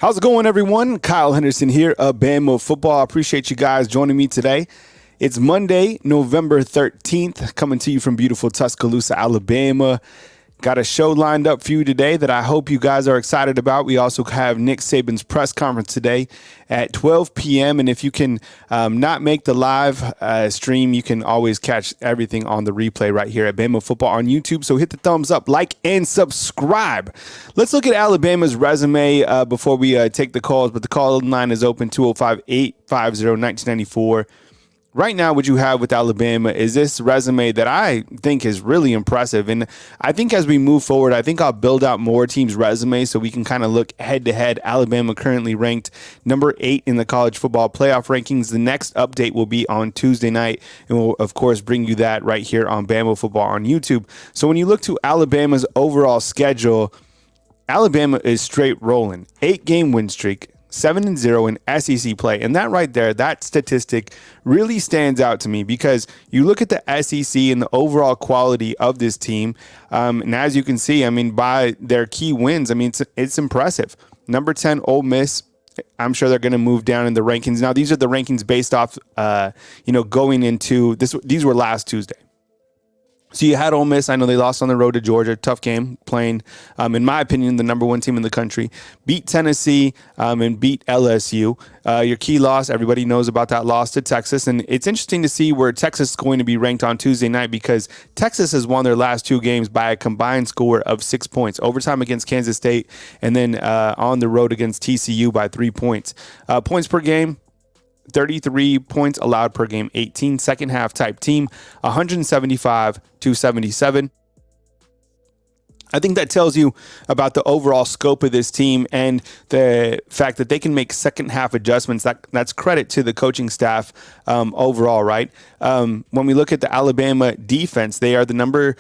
How's it going, everyone? Kyle Henderson here of Bama Football. I appreciate you guys joining me today. It's Monday, November 13th, coming to you from beautiful Tuscaloosa, Alabama. Got a show lined up for you today that I hope you guys are excited about. We also have Nick Saban's press conference today at 12 p.m. And if you can not make the live stream, you can always catch everything on the replay right here at Bama Football on YouTube. So hit the thumbs up, like, and subscribe. Let's look at Alabama's resume before we take the calls. But the call line is open, 205-850-1994. Right now, what you have with Alabama is this resume that I think is really impressive. And I think as we move forward, I think I'll build out more teams' resumes so we can kind of look head to head. Alabama currently ranked number 8 in the college football playoff rankings. The next update will be on Tuesday night. And we'll, of course, bring you that right here on Bama Football on YouTube. So when you look to Alabama's overall schedule, Alabama is straight rolling. 8-game win streak. 7-0 in SEC play. And that right there, that statistic really stands out to me because you look at the SEC and the overall quality of this team. And as you can see, I mean, by their key wins, I mean, it's impressive. Number 10, Ole Miss. I'm sure they're going to move down in the rankings. Now, these are the rankings based off, going into this. These were last Tuesday. So you had Ole Miss. I know they lost on the road to Georgia. Tough game playing, in my opinion, the number 1 team in the country. Beat Tennessee and beat LSU. Your key loss, everybody knows about that loss to Texas. And it's interesting to see where Texas is going to be ranked on Tuesday night because Texas has won their last 2 games by a combined score of 6 points. Overtime against Kansas State and then on the road against TCU by 3 points. Points per game. 33 points allowed per game, 18 second half type team, 175-77. I think that tells you about the overall scope of this team and the fact that they can make second half adjustments. That's credit to the coaching staff overall, right? When we look at the Alabama defense, they are the number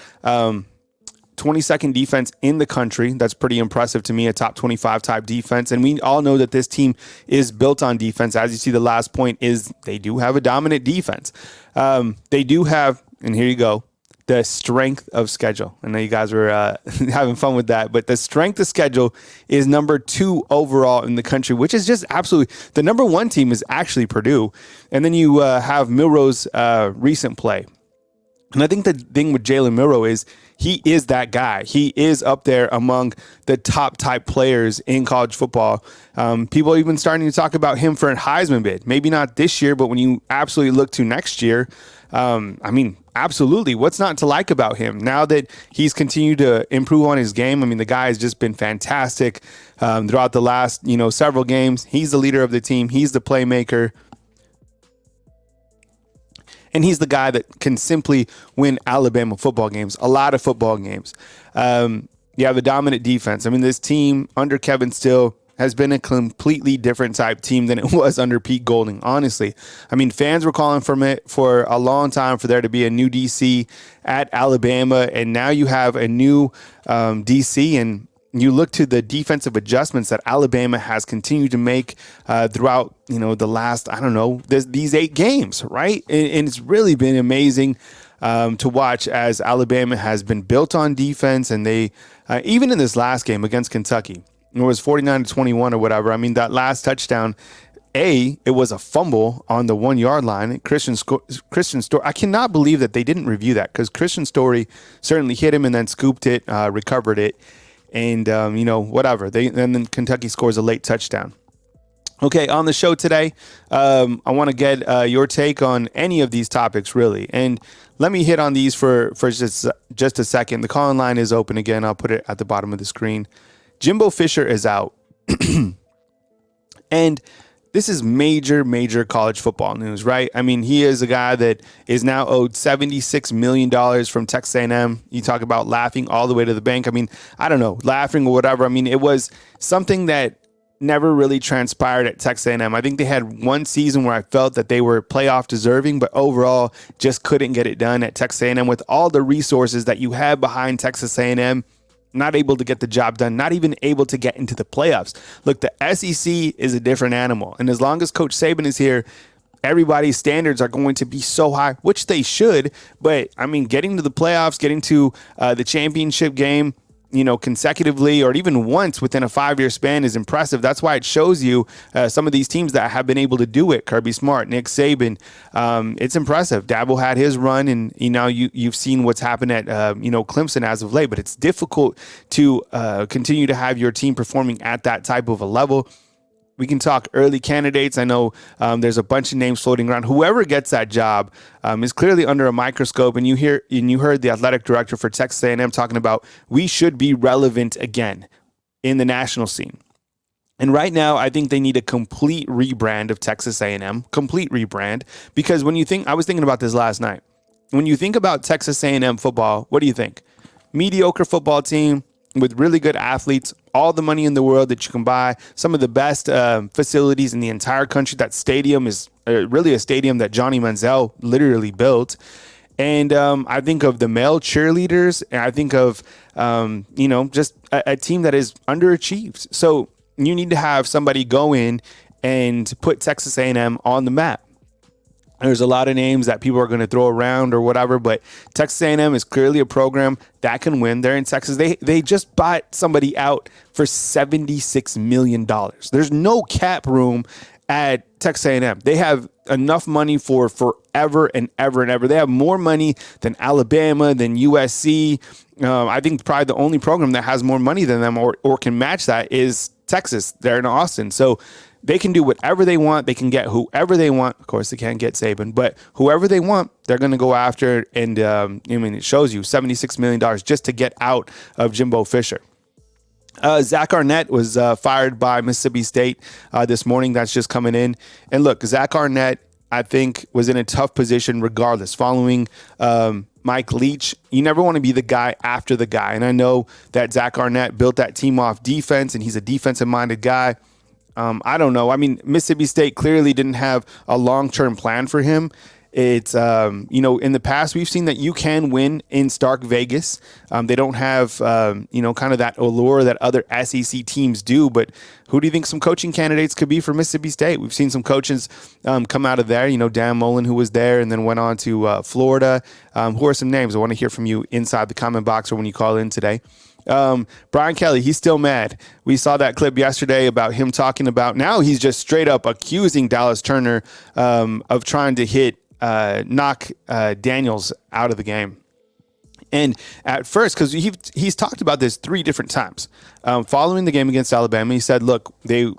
22nd defense in the country. That's pretty impressive to me, a top 25 type defense. And we all know that this team is built on defense. As you see, the last point is they do have a dominant defense. They do have, and here you go, the strength of schedule. I know you guys were having fun with that, but the strength of schedule is number 2 overall in the country, which is just absolutely, the number 1 team is actually Purdue. And then you have Milroe's recent play. And I think the thing with Jalen Milroe is he is that guy. He is up there among the top type players in college football. People are even starting to talk about him for a Heisman bid. Maybe not this year, but when you absolutely look to next year, absolutely. What's not to like about him? Now that he's continued to improve on his game, I mean, the guy has just been fantastic throughout the last, several games. He's the leader of the team. He's the playmaker. And he's the guy that can simply win Alabama football games, a lot of football games. You have a dominant defense. I mean, this team under Kevin Steele has been a completely different type team than it was under Pete Golding, honestly. I mean, fans were calling for it for a long time for there to be a new DC at Alabama, and now you have a new DC, and you look to the defensive adjustments that Alabama has continued to make throughout, the last, these 8 games, right? And it's really been amazing to watch as Alabama has been built on defense. And they, even in this last game against Kentucky, it was 49-21 or whatever. I mean, that last touchdown, it was a fumble on the 1-yard line. Christian Story, I cannot believe that they didn't review that because Christian Story certainly hit him and then scooped it, recovered it. And, whatever. Then Kentucky scores a late touchdown. Okay, on the show today, I want to get your take on any of these topics, really. And let me hit on these for just a second. The call-in line is open again. I'll put it at the bottom of the screen. Jimbo Fisher is out. And this is major college football news, right? I mean, he is a guy that is now owed $76 million from Texas A&M. You talk about laughing all the way to the bank. I mean, I don't know, laughing or whatever. I mean, it was something that never really transpired at Texas A&M. I think they had one season where I felt that they were playoff deserving, but overall just couldn't get it done at Texas A&M with all the resources that you have behind Texas A&M. Not able to get the job done, not even able to get into the playoffs. Look, the SEC is a different animal. And as long as Coach Saban is here, everybody's standards are going to be so high, which they should. But, I mean, getting to the playoffs, getting to the championship game, consecutively or even once within a 5-year span is impressive. That's why it shows you some of these teams that have been able to do it. Kirby Smart, Nick Saban. It's impressive. Dabo had his run, and you've seen what's happened at Clemson as of late. But it's difficult to continue to have your team performing at that type of a level. We can talk early candidates. I know there's a bunch of names floating around. Whoever gets that job is clearly under a microscope. And you heard the athletic director for Texas A&M talking about we should be relevant again in the national scene. And right now, I think they need a complete rebrand of Texas A&M, complete rebrand. Because I was thinking about this last night. When you think about Texas A&M football, what do you think? Mediocre football team with really good athletes, all the money in the world that you can buy, some of the best facilities in the entire country. That stadium is really a stadium that Johnny Manziel literally built. And I think of the male cheerleaders, and I think of, just a team that is underachieved. So you need to have somebody go in and put Texas A&M on the map. There's a lot of names that people are going to throw around or whatever, but Texas A&M is clearly a program that can win. They're in Texas. They just bought somebody out for $76 million. There's no cap room at Texas A&M. They have enough money for forever and ever and ever. They have more money than Alabama, than USC. I think probably the only program that has more money than them or can match that is Texas. They're in Austin. So they can do whatever they want. They can get whoever they want. Of course, they can't get Saban, but whoever they want, they're going to go after. And it shows you $76 million just to get out of Jimbo Fisher. Zach Arnett was fired by Mississippi State this morning. That's just coming in. And look, Zach Arnett, I think, was in a tough position regardless. Following Mike Leach, you never want to be the guy after the guy. And I know that Zach Arnett built that team off defense, and he's a defensive-minded guy. I don't know. I mean, Mississippi State clearly didn't have a long-term plan for him. It's, in the past, we've seen that you can win in Stark Vegas. They don't have, kind of that allure that other SEC teams do. But who do you think some coaching candidates could be for Mississippi State? We've seen some coaches come out of there. Dan Mullen, who was there and then went on to Florida. Who are some names? I want to hear from you inside the comment box or when you call in today. Brian Kelly, he's still mad. We saw that clip yesterday about him talking about, now he's just straight up accusing Dallas Turner of trying to knock Daniels out of the game. And at first, because he's talked about this 3 different times, following the game against Alabama, he said, look, the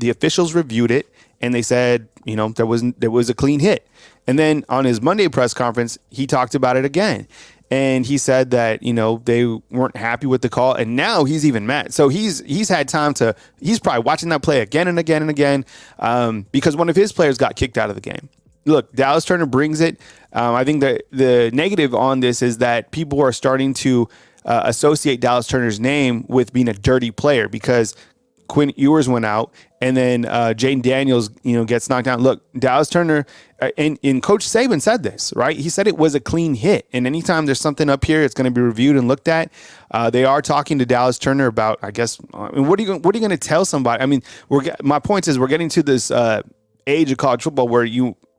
officials reviewed it and they said, there was a clean hit. And then on his Monday press conference, he talked about it again. And he said that, they weren't happy with the call. And now he's even mad. So he's had time he's probably watching that play again and again and again because one of his players got kicked out of the game. Look, Dallas Turner brings it. I think that the negative on this is that people are starting to associate Dallas Turner's name with being a dirty player because Quinn Ewers went out and then Jaden Daniels, gets knocked down. Look, Dallas Turner and Coach Saban said this, right? He said it was a clean hit. And anytime there's something up here, it's going to be reviewed and looked at. They are talking to Dallas Turner about, I guess, what are you going to tell somebody? I mean, my point is we're getting to this age of college football where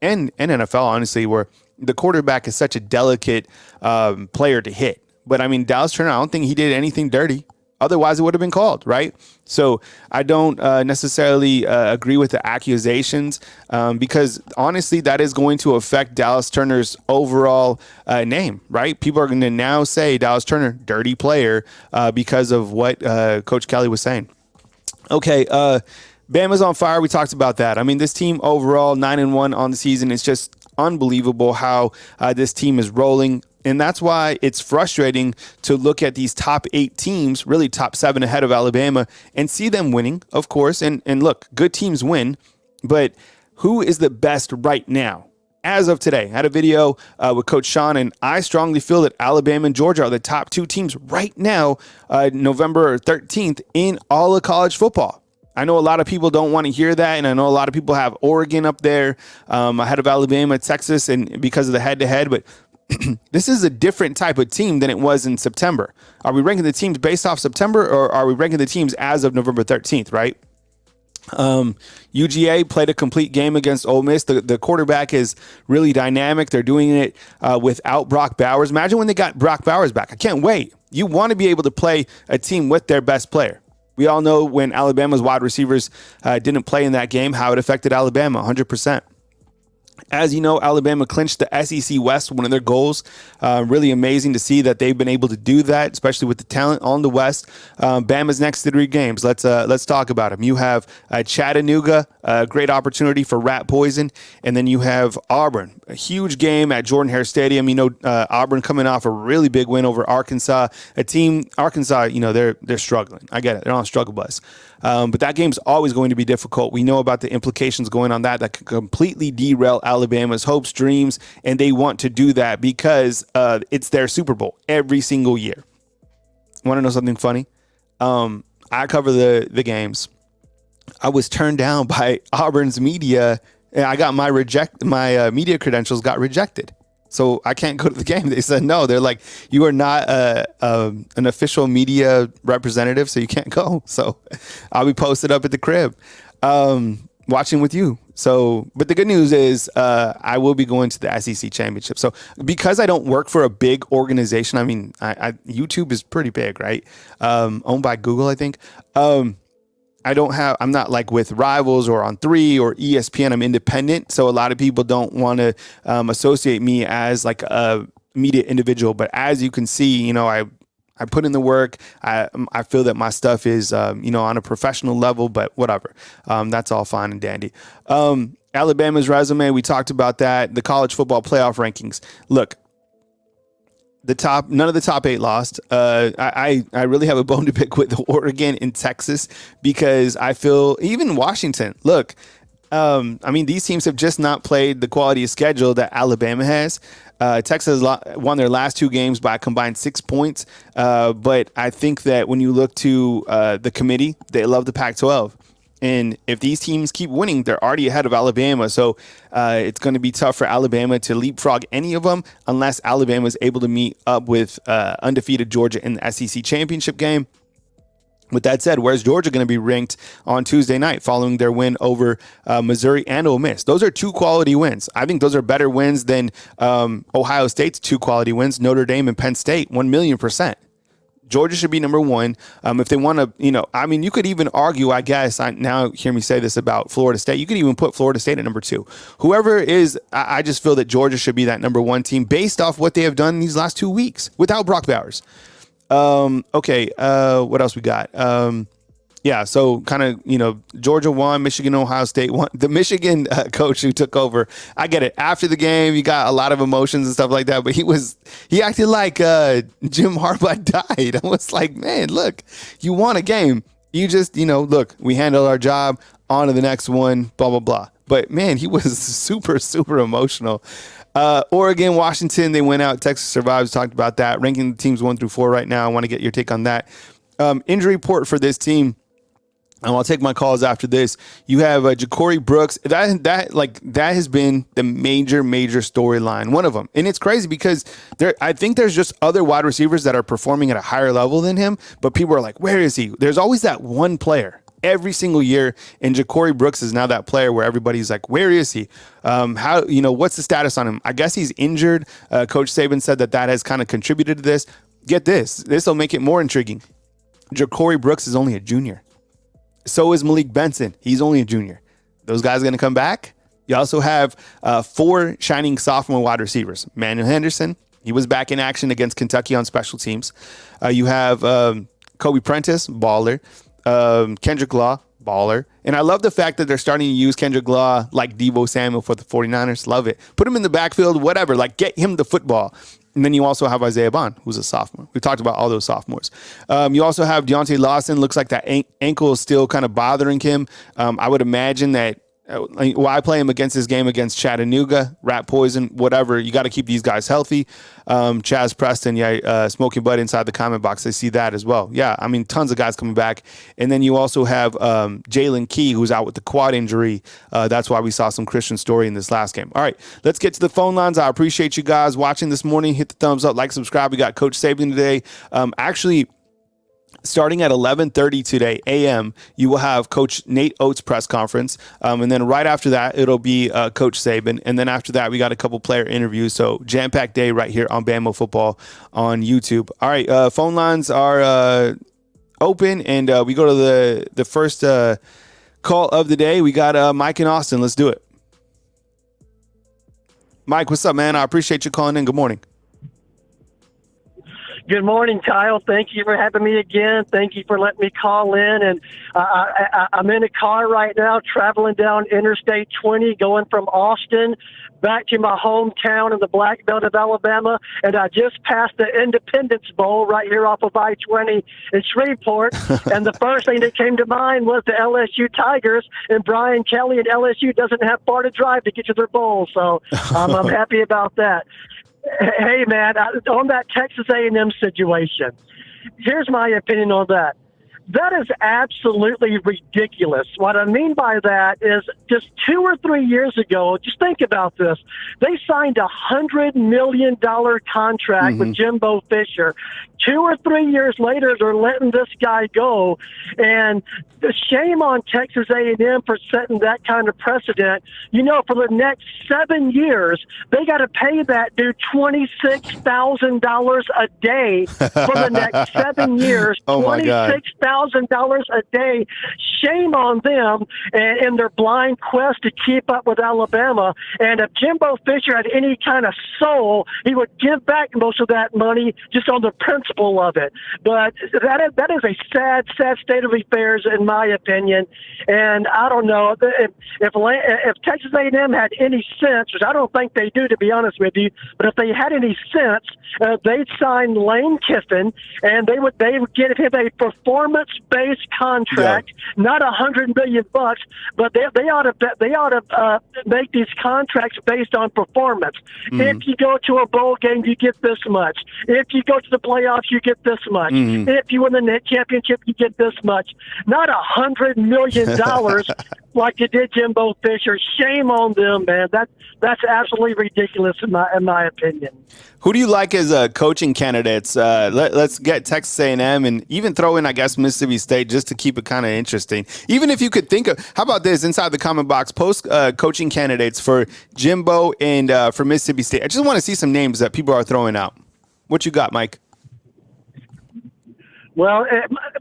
and NFL, honestly, where the quarterback is such a delicate player to hit. But I mean, Dallas Turner, I don't think he did anything dirty. Otherwise, it would have been called, right? So I don't necessarily agree with the accusations because, honestly, that is going to affect Dallas Turner's overall name, right? People are going to now say Dallas Turner, dirty player, because of what Coach Kelly was saying. Okay, Bama's on fire. We talked about that. I mean, this team overall, 9-1 on the season. It's just unbelievable how this team is rolling. And that's why it's frustrating to look at these top 8 teams, really top 7 ahead of Alabama, and see them winning, of course. And look, good teams win, but who is the best right now? As of today, I had a video with Coach Sean, and I strongly feel that Alabama and Georgia are the top 2 teams right now, November 13th, in all of college football. I know a lot of people don't want to hear that, and I know a lot of people have Oregon up there ahead of Alabama, Texas, and because of the head-to-head, but this is a different type of team than it was in September. Are we ranking the teams based off September, or are we ranking the teams as of November 13th, right? UGA played a complete game against Ole Miss. The quarterback is really dynamic. They're doing it without Brock Bowers. Imagine when they got Brock Bowers back. I can't wait. You want to be able to play a team with their best player. We all know when Alabama's wide receivers didn't play in that game, how it affected Alabama 100%. As you know, Alabama clinched the SEC West, one of their goals. Really amazing to see that they've been able to do that, especially with the talent on the West. Bama's next 3 games. Let's talk about them. You have Chattanooga, a great opportunity for rat poison, and then you have Auburn, a huge game at Jordan-Hare Stadium. You know, Auburn coming off a really big win over Arkansas. Arkansas, you know, they're struggling. I get it. They're on a struggle bus. But that game's always going to be difficult. We know about the implications going on that could completely derail Alabama's hopes, dreams, and they want to do that because it's their Super Bowl every single year. Want to know something funny? I cover the games. I was turned down by Auburn's media, and I got my media credentials got rejected. So I can't go to the game. They said no. They're like, you are not an official media representative, so you can't go. So I'll be posted up at the crib watching with you. So, but the good news is I will be going to the SEC championship. So because I don't work for a big organization, I mean, YouTube is pretty big, right? Owned by Google, I think. I'm not like with Rivals or on 3 or ESPN. I'm independent. So a lot of people don't want to associate me as like a media individual. But as you can see, you know, I put in the work. I feel that my stuff is, you know, on a professional level, but whatever. That's all fine and dandy. Alabama's resume, we talked about that. The college football playoff rankings. Look, none of the top 8 lost. I really have a bone to pick with Oregon and Texas because I feel even Washington. Look, I mean, these teams have just not played the quality of schedule that Alabama has. Texas won their last 2 games by a combined 6 points. But I think that when you look to the committee, they love the Pac-12. And if these teams keep winning, they're already ahead of Alabama. So it's going to be tough for Alabama to leapfrog any of them unless Alabama is able to meet up with undefeated Georgia in the SEC championship game. With that said, where's Georgia going to be ranked on Tuesday night following their win over Missouri and Ole Miss? Those are 2 quality wins. I think those are better wins than Ohio State's 2 quality wins, Notre Dame and Penn State, 1,000,000%. Georgia should be number 1. If they want to, you know, I mean, you could even argue, I guess, now hear me say this about Florida State. You could even put Florida State at number 2. Whoever is, I just feel that Georgia should be that number 1 team based off what they have done these last 2 weeks without Brock Bowers. Okay. What else we got? Yeah, so kind of, you know, Georgia won, Michigan, Ohio State won. The Michigan coach who took over, I get it. After the game, you got a lot of emotions and stuff like that, but he acted like Jim Harbaugh died. I was like, man, look, you won a game. You just, you know, look, we handled our job, on to the next one, blah, blah, blah. But, man, he was super, super emotional. Oregon, Washington, they went out. Texas survives. Talked about that. Ranking the teams 1 through 4 right now. I want to get your take on that. Injury report for this team. And I'll take my calls after this. You have Ja'Cory Brooks. That has been the major storyline, one of them. And it's crazy because I think there's just other wide receivers that are performing at a higher level than him. But people are like, where is he? There's always that one player every single year. And Ja'Cory Brooks is now that player where everybody's like, where is he? How, you know, what's the status on him? I guess he's injured. Coach Saban said that has kind of contributed to this. Get this. This will make it more intriguing. Ja'Cory Brooks is only a junior. So is Malik Benson. He's only a junior. Those guys are going to come back. You also have 4 shining sophomore wide receivers. Manuel Henderson, he was back in action against Kentucky on special teams. You have Kobe Prentice, baller. Kendrick Law, baller. And I love the fact that they're starting to use Kendrick Law like Deebo Samuel for the 49ers. Love it. Put him in the backfield, whatever. Like, get him the football. And then you also have Isaiah Bond, who's a sophomore. We talked about all those sophomores. You also have Deontay Lawson. Looks like that ankle is still kind of bothering him. I would imagine that why play him against this game against Chattanooga, rat poison, whatever. You got to keep these guys healthy. Chaz Preston, smoking bud inside the comment box. I see that as well. Yeah, I mean, tons of guys coming back. And then you also have Jalen Key, who's out with the quad injury. That's why we saw some Christian Story in this last game. All right, let's get to the phone lines. I appreciate you guys watching this morning. Hit the thumbs up, like, subscribe. We got Coach Saban today. Starting at 11:30 today a.m., you will have Coach Nate Oates' press conference. And then right after that, it'll be Coach Saban. And then after that, we got a couple player interviews. So jam-packed day right here on Bama Football on YouTube. All right, phone lines are open, and we go to the first call of the day. We got Mike in Austin. Let's do it. Mike, what's up, man? I appreciate you calling in. Good morning. Good morning, Kyle. Thank you for having me again. Thank you for letting me call in. And I'm in a car right now traveling down Interstate 20, going from Austin back to my hometown in the Black Belt of Alabama. And I just passed the Independence Bowl right here off of I-20 in Shreveport. And the first thing that came to mind was the LSU Tigers. And Brian Kelly and LSU doesn't have far to drive to get to their bowl. So I'm happy about that. Hey, man, on that Texas A&M situation, here's my opinion on that. That is absolutely ridiculous. What I mean by that is just 2 or 3 years ago, just think about this. They signed a $100 million contract with Jimbo Fisher. 2 or 3 years later, they're letting this guy go. And the shame on Texas A&M for setting that kind of precedent. You know, for the next 7 years, they got to pay that dude $26,000 a day for the next 7 years. Oh my God. $26,000 a day. Shame on them and their blind quest to keep up with Alabama. And if Jimbo Fisher had any kind of soul, he would give back most of that money just on the principle of it. But that is a sad state of affairs, in my opinion. And I don't know if Texas A&M had any sense, which I don't think they do, to be honest with you. But if they had any sense, they'd sign Lane Kiffin, and they would give him a performance-based contract, not $100 million, but they ought to make these contracts based on performance. If you go to a bowl game, you get this much. If you go to the playoffs, you get this much. If you win the net championship, you get this much. Not $100 million like you did Jimbo Fisher. Shame on them, man. That's absolutely ridiculous in my opinion. Who do you like as coaching candidates? Let's get Texas A&M and even throw in, I guess, Mississippi State just to keep it kind of interesting. Even if you could think of, how about this, inside the comment box, post coaching candidates for Jimbo and for Mississippi State. I just want to see some names that people are throwing out. What you got, Mike? Well,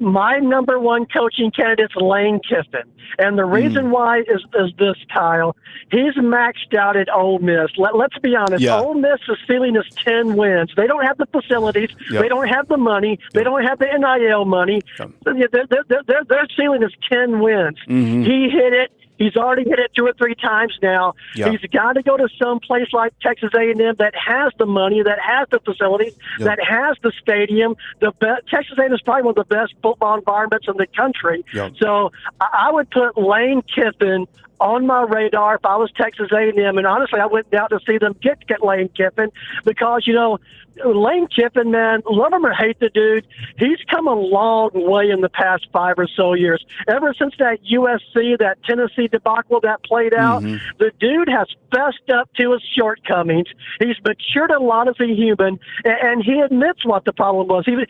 my number one coaching candidate is Lane Kiffin. And the reason why is this, Kyle. He's maxed out at Ole Miss. Let's be honest. Ole Miss's ceiling is 10 wins. They don't have the facilities. They don't have the money. They don't have the NIL money. Their ceiling is 10 wins. He hit it. He's already hit it 2 or 3 times now. He's got to go to some place like Texas A&M that has the money, that has the facilities, that has the stadium. Texas A&M is probably one of the best football environments in the country. So I would put Lane Kiffin on my radar if I was Texas A&M, and honestly, I went down to see them get Lane Kiffin because, you know, Lane Kiffin, man, love him or hate the dude, he's come a long way in the past 5 or so years. Ever since that USC, that Tennessee debacle that played out, the dude has fessed up to his shortcomings. He's matured a lot as a human, and he admits what the problem was. This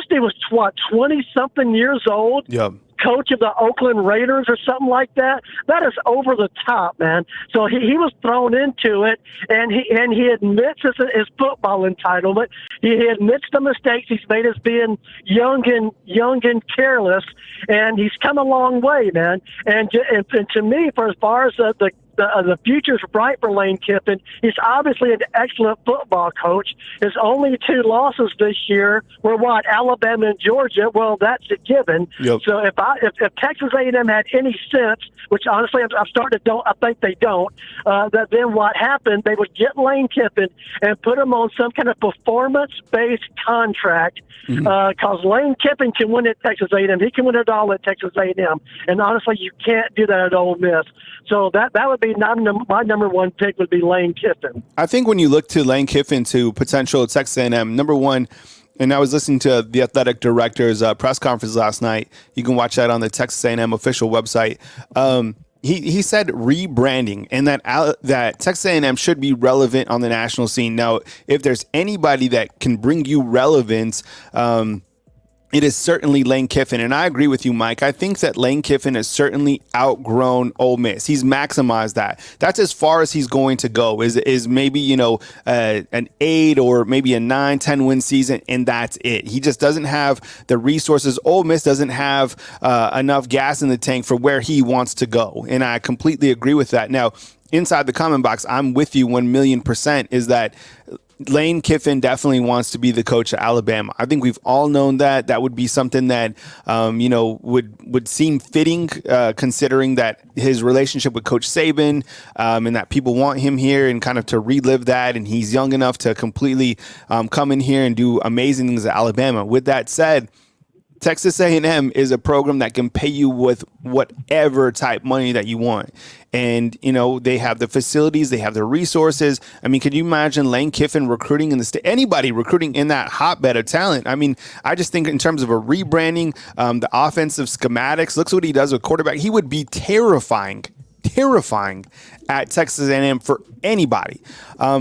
dude was, 20-something years old? Coach of the Oakland Raiders or something like that. That is over the top, man. So he was thrown into it, and he admits his football entitlement. He admits the mistakes he's made as being young and careless, and he's come a long way, man. And to me, for as far as the future's bright for Lane Kiffin. He's obviously an excellent football coach. His only 2 losses this year were Alabama and Georgia. Well, that's a given. So if Texas A&M had any sense, which honestly I'm starting to I think they don't, that then what happened, they would get Lane Kiffin and put him on some kind of performance-based contract because Lane Kiffin can win at Texas A&M. He can win it all at Texas A&M. And honestly, you can't do that at Ole Miss. So that would be my number one pick would be Lane Kiffin. I think when you look to Lane Kiffin to potential Texas A&M, number one, and I was listening to the athletic director's press conference last night. You can watch that on the Texas A&M official website. He said rebranding and that Texas A&M should be relevant on the national scene. Now, if there's anybody that can bring you relevance, It is certainly Lane Kiffin, and I agree with you, Mike. I think that Lane Kiffin has certainly outgrown Ole Miss. He's maximized that. That's as far as he's going to go. Is maybe an 8 or maybe a 9-10 win season, and that's it. He just doesn't have the resources. Ole Miss doesn't have enough gas in the tank for where he wants to go, and I completely agree with that. Now, inside the comment box, I'm with you 1,000,000%. Is that Lane Kiffin definitely wants to be the coach of Alabama. I think we've all known that. That would be something that, would seem fitting, considering that his relationship with Coach Saban, and that people want him here and kind of to relive that. And he's young enough to completely come in here and do amazing things at Alabama. With that said, Texas A&M is a program that can pay you with whatever type money that you want. And, they have the facilities, they have the resources. I mean, can you imagine Lane Kiffin recruiting in the state, anybody recruiting in that hotbed of talent? I mean, I just think in terms of a rebranding, the offensive schematics, looks what he does with quarterback. He would be terrifying at Texas A&M for anybody.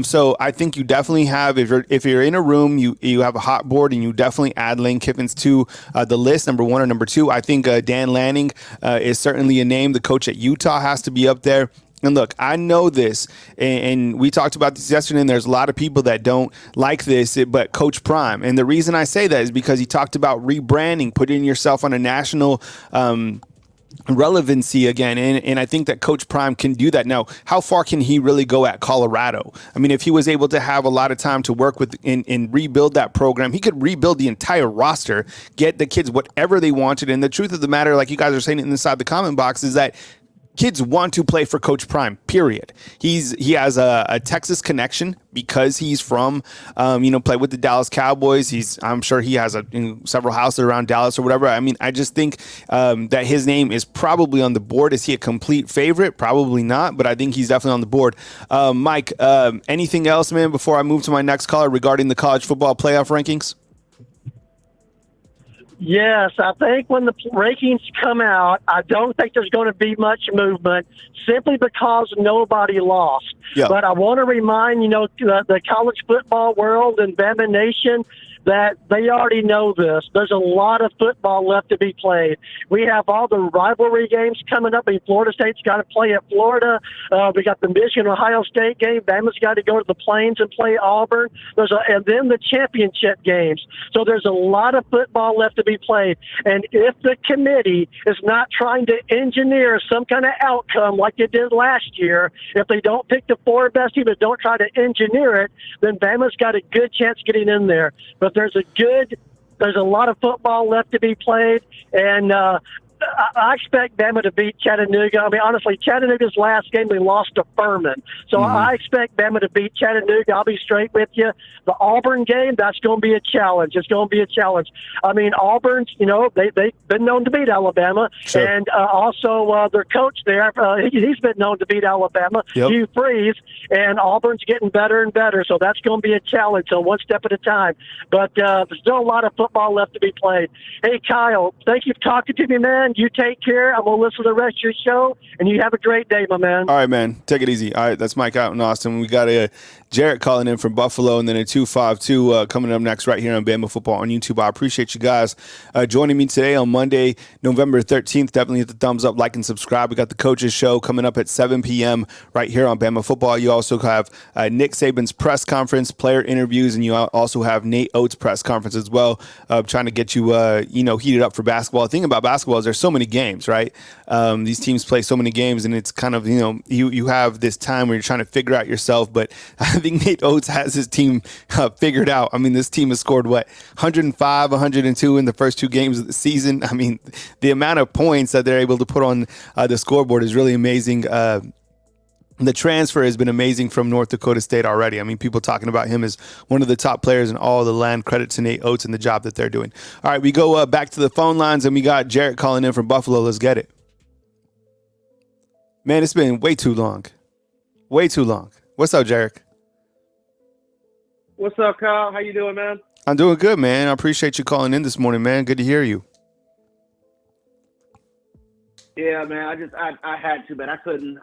So I think you definitely have, if you're in a room, you have a hot board, and you definitely add Lane Kiffin to the list, number 1 or number 2. I think Dan Lanning is certainly a name. The coach at Utah has to be up there. And look, I know this, and we talked about this yesterday, and there's a lot of people that don't like this, but Coach Prime. And the reason I say that is because he talked about rebranding, putting yourself on a national relevancy again, and I think that Coach Prime can do that. Now, how far can he really go at Colorado? I mean, if he was able to have a lot of time to work with and rebuild that program, he could rebuild the entire roster, get the kids whatever they wanted. And the truth of the matter, like you guys are saying inside the comment box, is that kids want to play for Coach Prime, period. He has a Texas connection because he's from, play with the Dallas Cowboys. I'm sure he has several houses around Dallas or whatever. I mean, I just think that his name is probably on the board. Is he a complete favorite? Probably not, but I think he's definitely on the board. Mike, anything else, man, before I move to my next caller regarding the college football playoff rankings? Yes, I think when the rankings come out, I don't think there's going to be much movement simply because nobody lost. Yeah. But I want to remind, the college football world and Bama Nation that they already know this. There's a lot of football left to be played. We have all the rivalry games coming up. I mean, Florida State's got to play at Florida. We got the Michigan-Ohio State game. Bama's got to go to the Plains and play Auburn. And then the championship games. So there's a lot of football left to be played. And if the committee is not trying to engineer some kind of outcome like they did last year, if they don't pick the 4 best teams, but don't try to engineer it, then Bama's got a good chance getting in there. But there's a lot of football left to be played, and I expect Bama to beat Chattanooga. I mean, honestly, Chattanooga's last game, they lost to Furman. So I expect Bama to beat Chattanooga. I'll be straight with you. The Auburn game, that's going to be a challenge. It's going to be a challenge. I mean, Auburn's, they've been known to beat Alabama. Sure. And also their coach there, he's been known to beat Alabama, Hugh Freeze, and Auburn's getting better and better. So that's going to be a challenge, so one step at a time. But there's still a lot of football left to be played. Hey, Kyle, thank you for talking to me, man. You take care. I'm going to listen to the rest of your show, and you have a great day, my man. All right, man. Take it easy. All right, that's Mike out in Austin. We got a Jarrett calling in from Buffalo, and then a 252 coming up next right here on Bama Football on YouTube. I appreciate you guys joining me today on Monday, November 13th. Definitely hit the thumbs up, like, and subscribe. We got the Coaches Show coming up at 7 p.m. right here on Bama Football. You also have Nick Saban's press conference, player interviews, and you also have Nate Oates' press conference as well, trying to get you, heated up for basketball. The thing about basketball is there's so many games, right? These teams play so many games, and it's kind of, you have this time where you're trying to figure out yourself, but I think Nate Oates has his team figured out. I mean, this team has scored, 105, 102 in the first 2 games of the season. I mean, the amount of points that they're able to put on the scoreboard is really amazing. The transfer has been amazing from North Dakota State already. I mean, people talking about him as one of the top players in all the land. Credit to Nate Oates and the job that they're doing. All right, we go back to the phone lines, and we got Jarrett calling in from Buffalo. Let's get it. Man, it's been way too long. Way too long. What's up, Jarrett? What's up, Kyle? How you doing, man? I'm doing good, man. I appreciate you calling in this morning, man. Good to hear you. Yeah, man. I had to, man. I couldn't.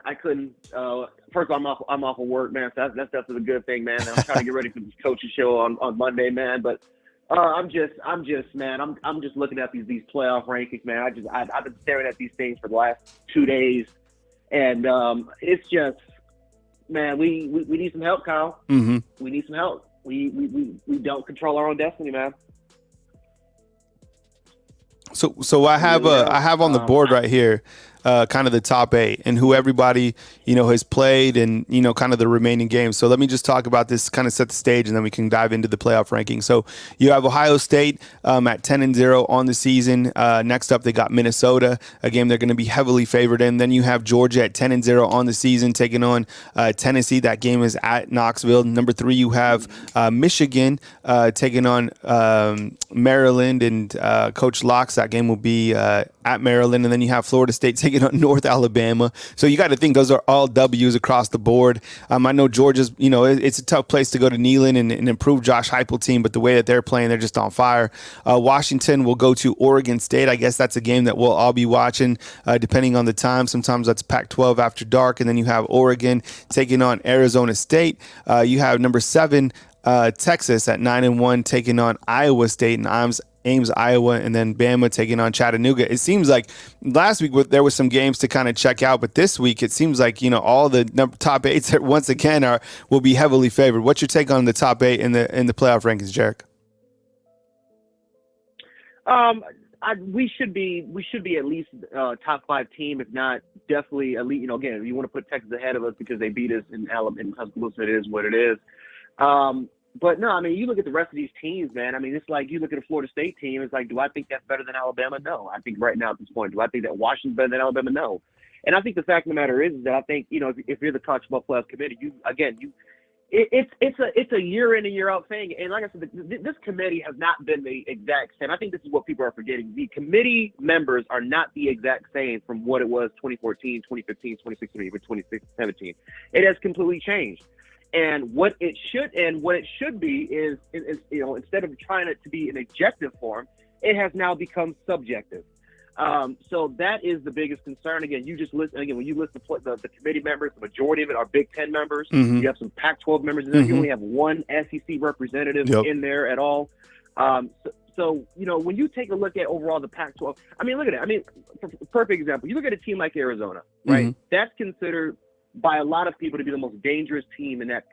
First, I'm off of work, man. So that's definitely a good thing, man. I'm trying to get ready for this coaching show on Monday, man. But I'm just, man. I'm just looking at these playoff rankings, man. I've been staring at these things for the last 2 days, and it's just, man. We need some help, Kyle. Mm-hmm. We need some help. We don't control our own destiny, man. So I have on the board right here, kind of the top 8 and who everybody, has played and, kind of the remaining games. So let me just talk about this, kind of set the stage, and then we can dive into the playoff ranking. So you have Ohio State at 10-0 on the season. Next up, they got Minnesota, a game they're going to be heavily favored in. Then you have Georgia at 10-0 on the season, taking on Tennessee. That game is at Knoxville. Number 3, you have Michigan taking on Maryland and Coach Locke's. That game will be at Maryland. And then you have Florida State taking on North Alabama. So you got to think those are all W's across the board. I know Georgia's, it's a tough place to go to Neyland and improve Josh Heupel team, but the way that they're playing, they're just on fire. Washington will go to Oregon State. I guess that's a game that we'll all be watching depending on the time. Sometimes that's Pac-12 after dark. And then you have Oregon taking on Arizona State. You have number 7, Texas at 9-1 taking on Iowa State and Ames, Iowa, and then Bama taking on Chattanooga. It seems like last week there was some games to kind of check out, but this week it seems like all the top 8s once again will be heavily favored. What's your take on the top 8 in the playoff rankings, Jarek? We should be at least top 5 team, if not definitely elite. Again, if you want to put Texas ahead of us because they beat us in Alabama and Tuscaloosa, it is what it is. But no, you look at the rest of these teams, man. It's like you look at a Florida State team. It's like, do I think that's better than Alabama? No. I think right now at this point, do I think that Washington's better than Alabama? No. And I think the fact of the matter is that I think if you're the college football playoff committee, it's a year in and year out thing. And like I said, this committee has not been the exact same. I think this is what people are forgetting. The committee members are not the exact same from what it was 2014, 2015, 2016, even 2017. It has completely changed. And what it should be is instead of trying it to be an objective form, it has now become subjective. So that is the biggest concern. Again, you just listen. Again, when you list the committee members, the majority of it are Big Ten members. Mm-hmm. You have some Pac-12 members in there. Mm-hmm. You only have one SEC representative in there at all. So when you take a look at overall the Pac-12, look at it. Perfect example. You look at a team like Arizona, right? Mm-hmm. That's considered by a lot of people to be the most dangerous team in that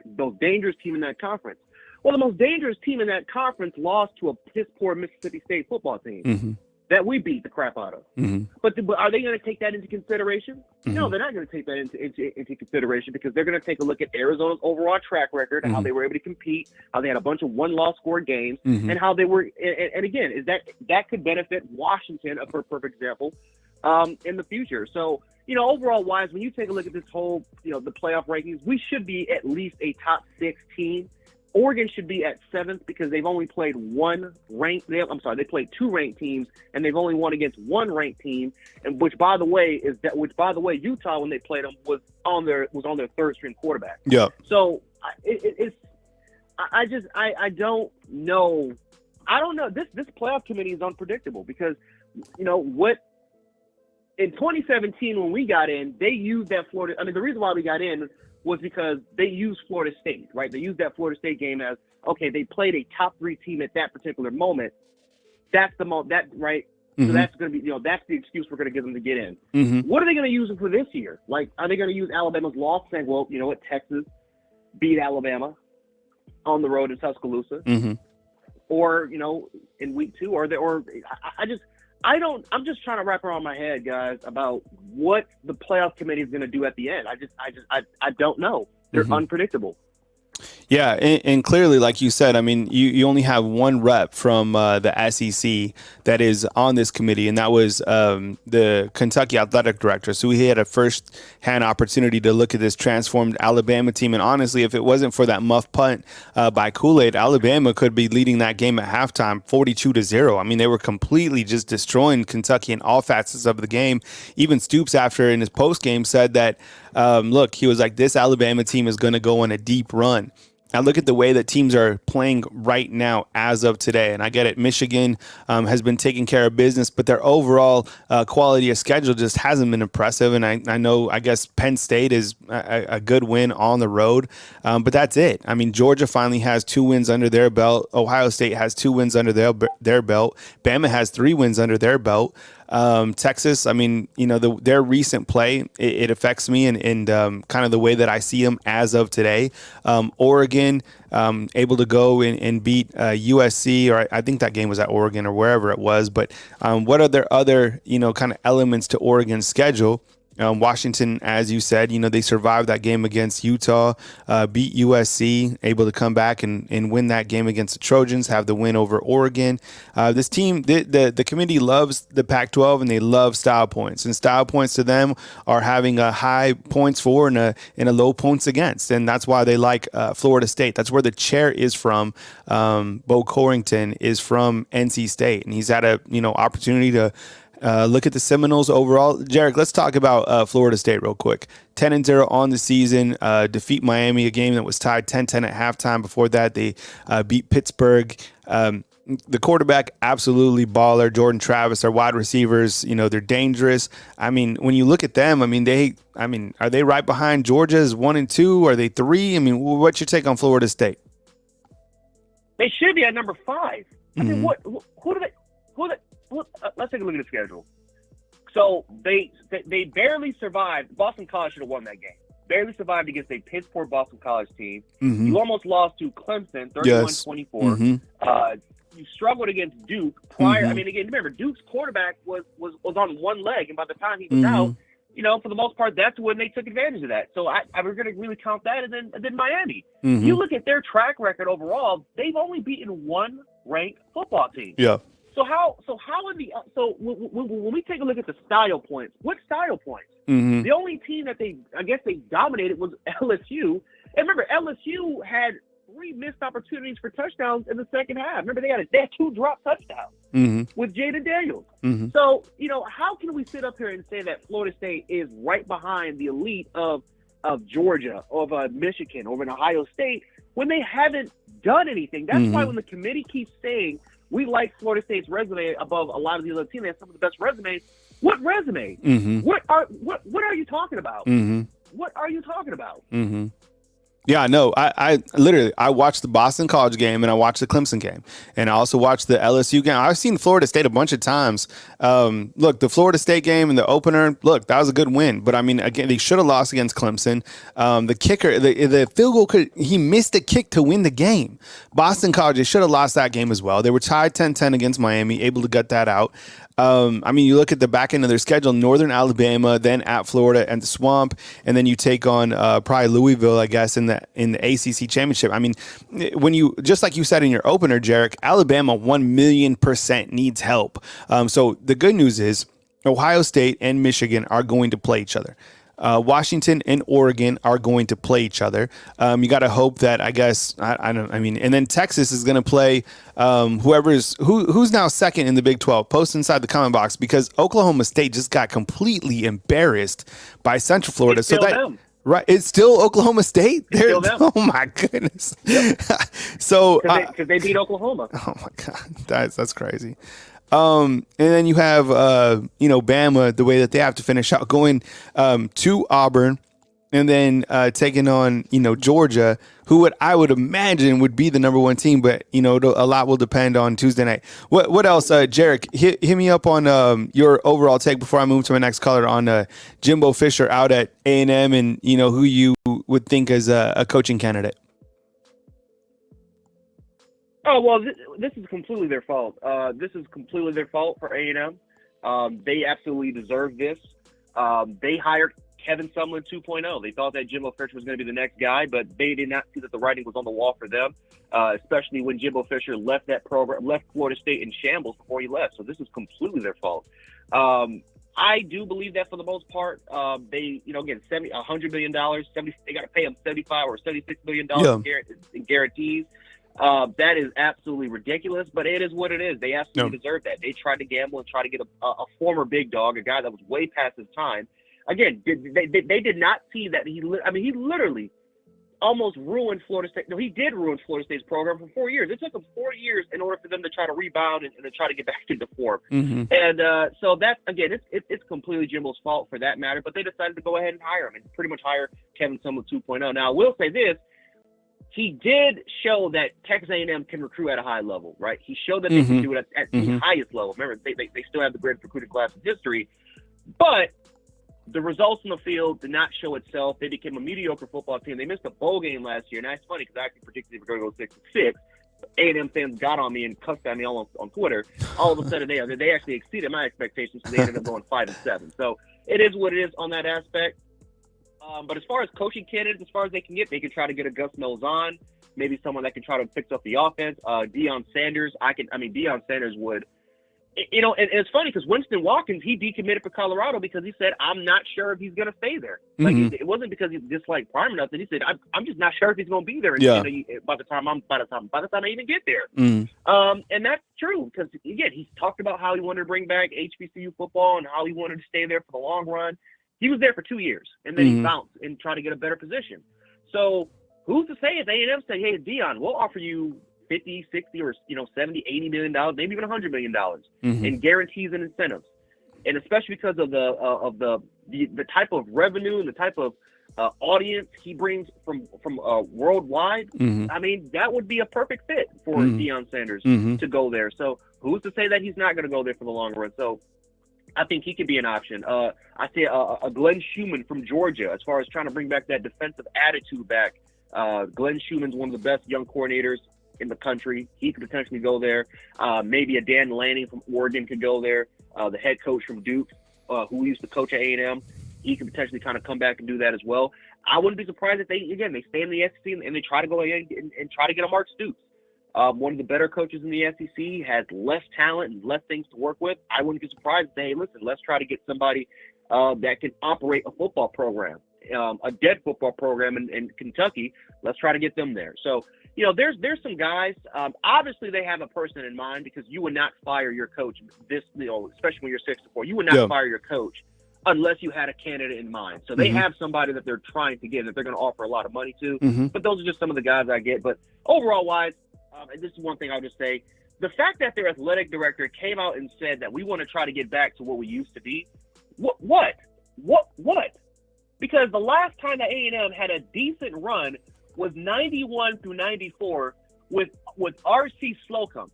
conference. Well, the most dangerous team in that conference lost to a piss poor Mississippi State football team mm-hmm. that we beat the crap out of. Mm-hmm. But are they going to take that into consideration? Mm-hmm. No, they're not going to take that into consideration because they're going to take a look at Arizona's overall track record and mm-hmm. how they were able to compete, how they had a bunch of one-loss score games, mm-hmm. and how they were. And again, is that could benefit Washington, for a perfect example, in the future. So. Overall wise, when you take a look at this whole, the playoff rankings, we should be at least a top 6 team. Oregon should be at 7th because they've only played they played 2 ranked teams and they've only won against 1 ranked team, and which by the way Utah, when they played them, was on their 3rd string quarterback. Yeah. So I don't know. I don't know. This playoff committee is unpredictable because what. In 2017, when we got in, they used that Florida. the reason why we got in was because they used Florida State, right? They used that Florida State game as, okay, they played a top 3 team at that particular moment. That's right? Mm-hmm. So that's going to be, that's the excuse we're going to give them to get in. Mm-hmm. What are they going to use for this year? Like, are they going to use Alabama's loss saying, well, Texas beat Alabama on the road in Tuscaloosa, mm-hmm. or in week 2, I'm just trying to wrap around my head, guys, about what the playoff committee is going to do at the end. I don't know. They're mm-hmm. unpredictable. Yeah, and clearly, like you said, you only have one rep from the SEC that is on this committee, and that was the Kentucky athletic director. So he had a first-hand opportunity to look at this transformed Alabama team. And honestly, if it wasn't for that muff punt by Kool-Aid, Alabama could be leading that game at halftime 42-0. They were completely just destroying Kentucky in all facets of the game. Even Stoops, after in his post-game, said that, look, he was like, this Alabama team is going to go on a deep run. I look at the way that teams are playing right now as of today, and I get it. Michigan has been taking care of business, but their overall quality of schedule just hasn't been impressive. And I know, I guess Penn State is a good win on the road, but that's it. I mean, Georgia finally has 2 wins under their belt. Ohio State has 2 wins under their belt. Bama has 3 wins under their belt. Texas, I mean, their recent play, it affects me and kind of the way that I see them as of today. Oregon, able to go and beat USC, or I think that game was at Oregon or wherever it was. But what are their other, kind of elements to Oregon's schedule? Washington, as you said, they survived that game against Utah, beat USC, able to come back and win that game against the Trojans, have the win over Oregon. This team, the committee loves the Pac-12 and they love style points. And style points to them are having a high points for and a low points against. And that's why they like Florida State. That's where the chair is from. Bo Corrington is from NC State, and he's had a opportunity to look at the Seminoles overall. Jarek, let's talk about Florida State real quick. 10-0 on the season, defeat Miami, a game that was tied 10-10 at halftime. Before that, they beat Pittsburgh. The quarterback, absolutely baller. Jordan Travis, their wide receivers, they're dangerous. I mean, when you look at them, are they right behind Georgia's 1 and 2? Are they 3? I mean, what's your take on Florida State? They should be at number 5. I mean, who do they? Let's take a look at the schedule. So they barely survived. Boston College should have won that game. Barely survived against a piss poor Boston College team. Mm-hmm. You almost lost to Clemson, 31-24. Mm-hmm. You struggled against Duke prior. Mm-hmm. I mean, again, remember, Duke's quarterback was on one leg, and by the time he was out, for the most part, that's when they took advantage of that. So I was going to really count that, and then Miami. Mm-hmm. You look at their track record overall; they've only beaten one ranked football team. Yeah. When we take a look at the style points, what style points? Mm-hmm. The only team that they dominated was LSU. And remember, LSU had 3 missed opportunities for touchdowns in the second half. Remember, they had 2 drop touchdowns with Jaden Daniels. Mm-hmm. So, how can we sit up here and say that Florida State is right behind the elite of Georgia, of Michigan, or of Ohio State when they haven't done anything? That's why when the committee keeps saying we like Florida State's resume above a lot of the other teams, they have some of the best resumes. What resume? Mm-hmm. What are you talking about? Mm-hmm. What are you talking about? Mm-hmm. Yeah, no, I literally watched the Boston College game and I watched the Clemson game and I also watched the LSU game. I've seen Florida State a bunch of times. Look, the Florida State game and the opener, look, that was a good win. But I mean, again, they should have lost against Clemson. The kicker, the field goal, he missed a kick to win the game. Boston College, they should have lost that game as well. They were tied 10-10 against Miami, able to gut that out. You look at the back end of their schedule, Northern Alabama, then at Florida and the Swamp, and then you take on probably Louisville, I guess, in the ACC championship. I mean, when you, just like you said in your opener, Jarek, Alabama 1,000,000% needs help. So the good news is Ohio State and Michigan are going to play each other. Washington and Oregon are going to play each other. You got to hope that, and then Texas is going to play who's now second in the Big 12. Post inside the comment box, because Oklahoma State just got completely embarrassed by Central Florida. It's them. Right, it's still Oklahoma State. It's still them. Oh my goodness! Yep. So because they beat Oklahoma. Oh my God, that's crazy. And then you have, Bama, the way that they have to finish out, going to Auburn and then taking on, Georgia, who I would imagine would be the number 1 team. But, a lot will depend on Tuesday night. What else, Jarek? Hit me up on your overall take before I move to my next caller on Jimbo Fisher out at A&M and, who you would think as a coaching candidate. Oh, well, this is completely their fault. This is completely their fault for A&M. They absolutely deserve this. They hired Kevin Sumlin 2.0. They thought that Jimbo Fisher was going to be the next guy, but they did not see that the writing was on the wall for them, especially when Jimbo Fisher left that program, left Florida State in shambles before he left. So this is completely their fault. I do believe that for the most part, they, again, $100 million, they got to pay them $75 or $76 million in guarantees. That is absolutely ridiculous, but it is what it is. They absolutely deserve that. They tried to gamble and try to get a former big dog, a guy that was way past his time. Again, they did not see that he literally almost ruined Florida State. No, he did ruin Florida State's program for 4 years. It took them 4 years in order for them to try to rebound and to try to get back into form. Mm-hmm. And so that's, again, it's completely Jimbo's fault for that matter, but they decided to go ahead and hire him and pretty much hire Kevin Sumlin 2.0. Now, I will say this. He did show that Texas A&M can recruit at a high level, right? He showed that they can do it at the highest level. Remember, they still have the greatest recruiting class in history, but the results in the field did not show itself. They became a mediocre football team. They missed a bowl game last year, and that's funny because I actually predicted they were going to go 6-6. A&M fans got on me and cussed at me all on Twitter. All of a sudden, they actually exceeded my expectations, so they ended up going 5-7. So it is what it is on that aspect. But as far as coaching candidates, as far as they can get, they can try to get a Gus Malzahn, maybe someone that can try to fix up the offense. Deion Sanders, Deion Sanders would. And it's funny because Winston Watkins, he decommitted for Colorado because he said, I'm not sure if he's going to stay there. Like it wasn't because he disliked Prime enough that he said, I'm just not sure if he's going to be there by the time I even get there. And that's true because again, he's talked about how he wanted to bring back HBCU football and how he wanted to stay there for the long run. He was there for 2 years and then he bounced and tried to get a better position. So who's to say if A&M say, hey, Deion, we'll offer you 50, 60, or 70, 80 million dollars, maybe even $100 million in guarantees and incentives, and especially because of the type of revenue and the type of audience he brings from worldwide. I mean, that would be a perfect fit for Deion Sanders to go there. So who's to say that he's not going to go there for the long run? So I think he could be an option. I say a Glenn Schumann from Georgia, as far as trying to bring back that defensive attitude back. Glenn Schumann's one of the best young coordinators in the country. He could potentially go there. Maybe a Dan Lanning from Oregon could go there. The head coach from Duke, who used to coach at A&M, he could potentially kind of come back and do that as well. I wouldn't be surprised if they stay in the SEC and they try to go ahead and try to get a Mark Stoops. One of the better coaches in the SEC, has less talent and less things to work with. I wouldn't be surprised if they, hey, listen, let's try to get somebody that can operate a football program, a dead football program in Kentucky. Let's try to get them there. So, there's some guys. Obviously, they have a person in mind because you would not fire your coach especially when you're 6-4. You would not fire your coach unless you had a candidate in mind. So they have somebody that they're trying to get, that they're going to offer a lot of money to. But those are just some of the guys I get. But overall wise, and this is one thing I'll just say, the fact that their athletic director came out and said that we want to try to get back to what we used to be, what? Because the last time that A&M had a decent run was 91 through 94 with R.C. Slocum.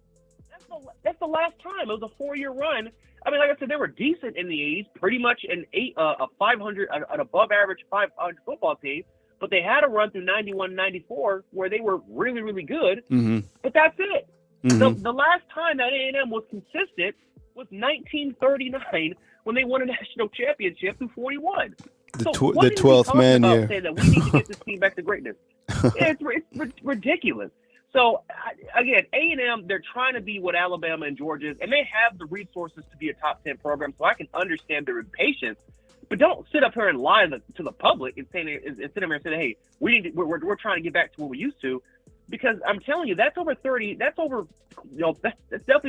That's the last time. It was a 4-year run. I mean, like I said, they were decent in the 80s, pretty much a 500, an above average 500 football team. But they had a run through 91, 94 where they were really, really good. But that's it. The last time that A&M was consistent was 1939 when they won a national championship through 41. The 12th man year. Saying that we need to get this team back to greatness. It's ridiculous. So, again, A&M, they're trying to be what Alabama and Georgia is, and they have the resources to be a top 10 program, so I can understand their impatience. But don't sit up here and lie to the public and sit up here and say, hey, we're trying to get back to what we used to. Because I'm telling you, that's definitely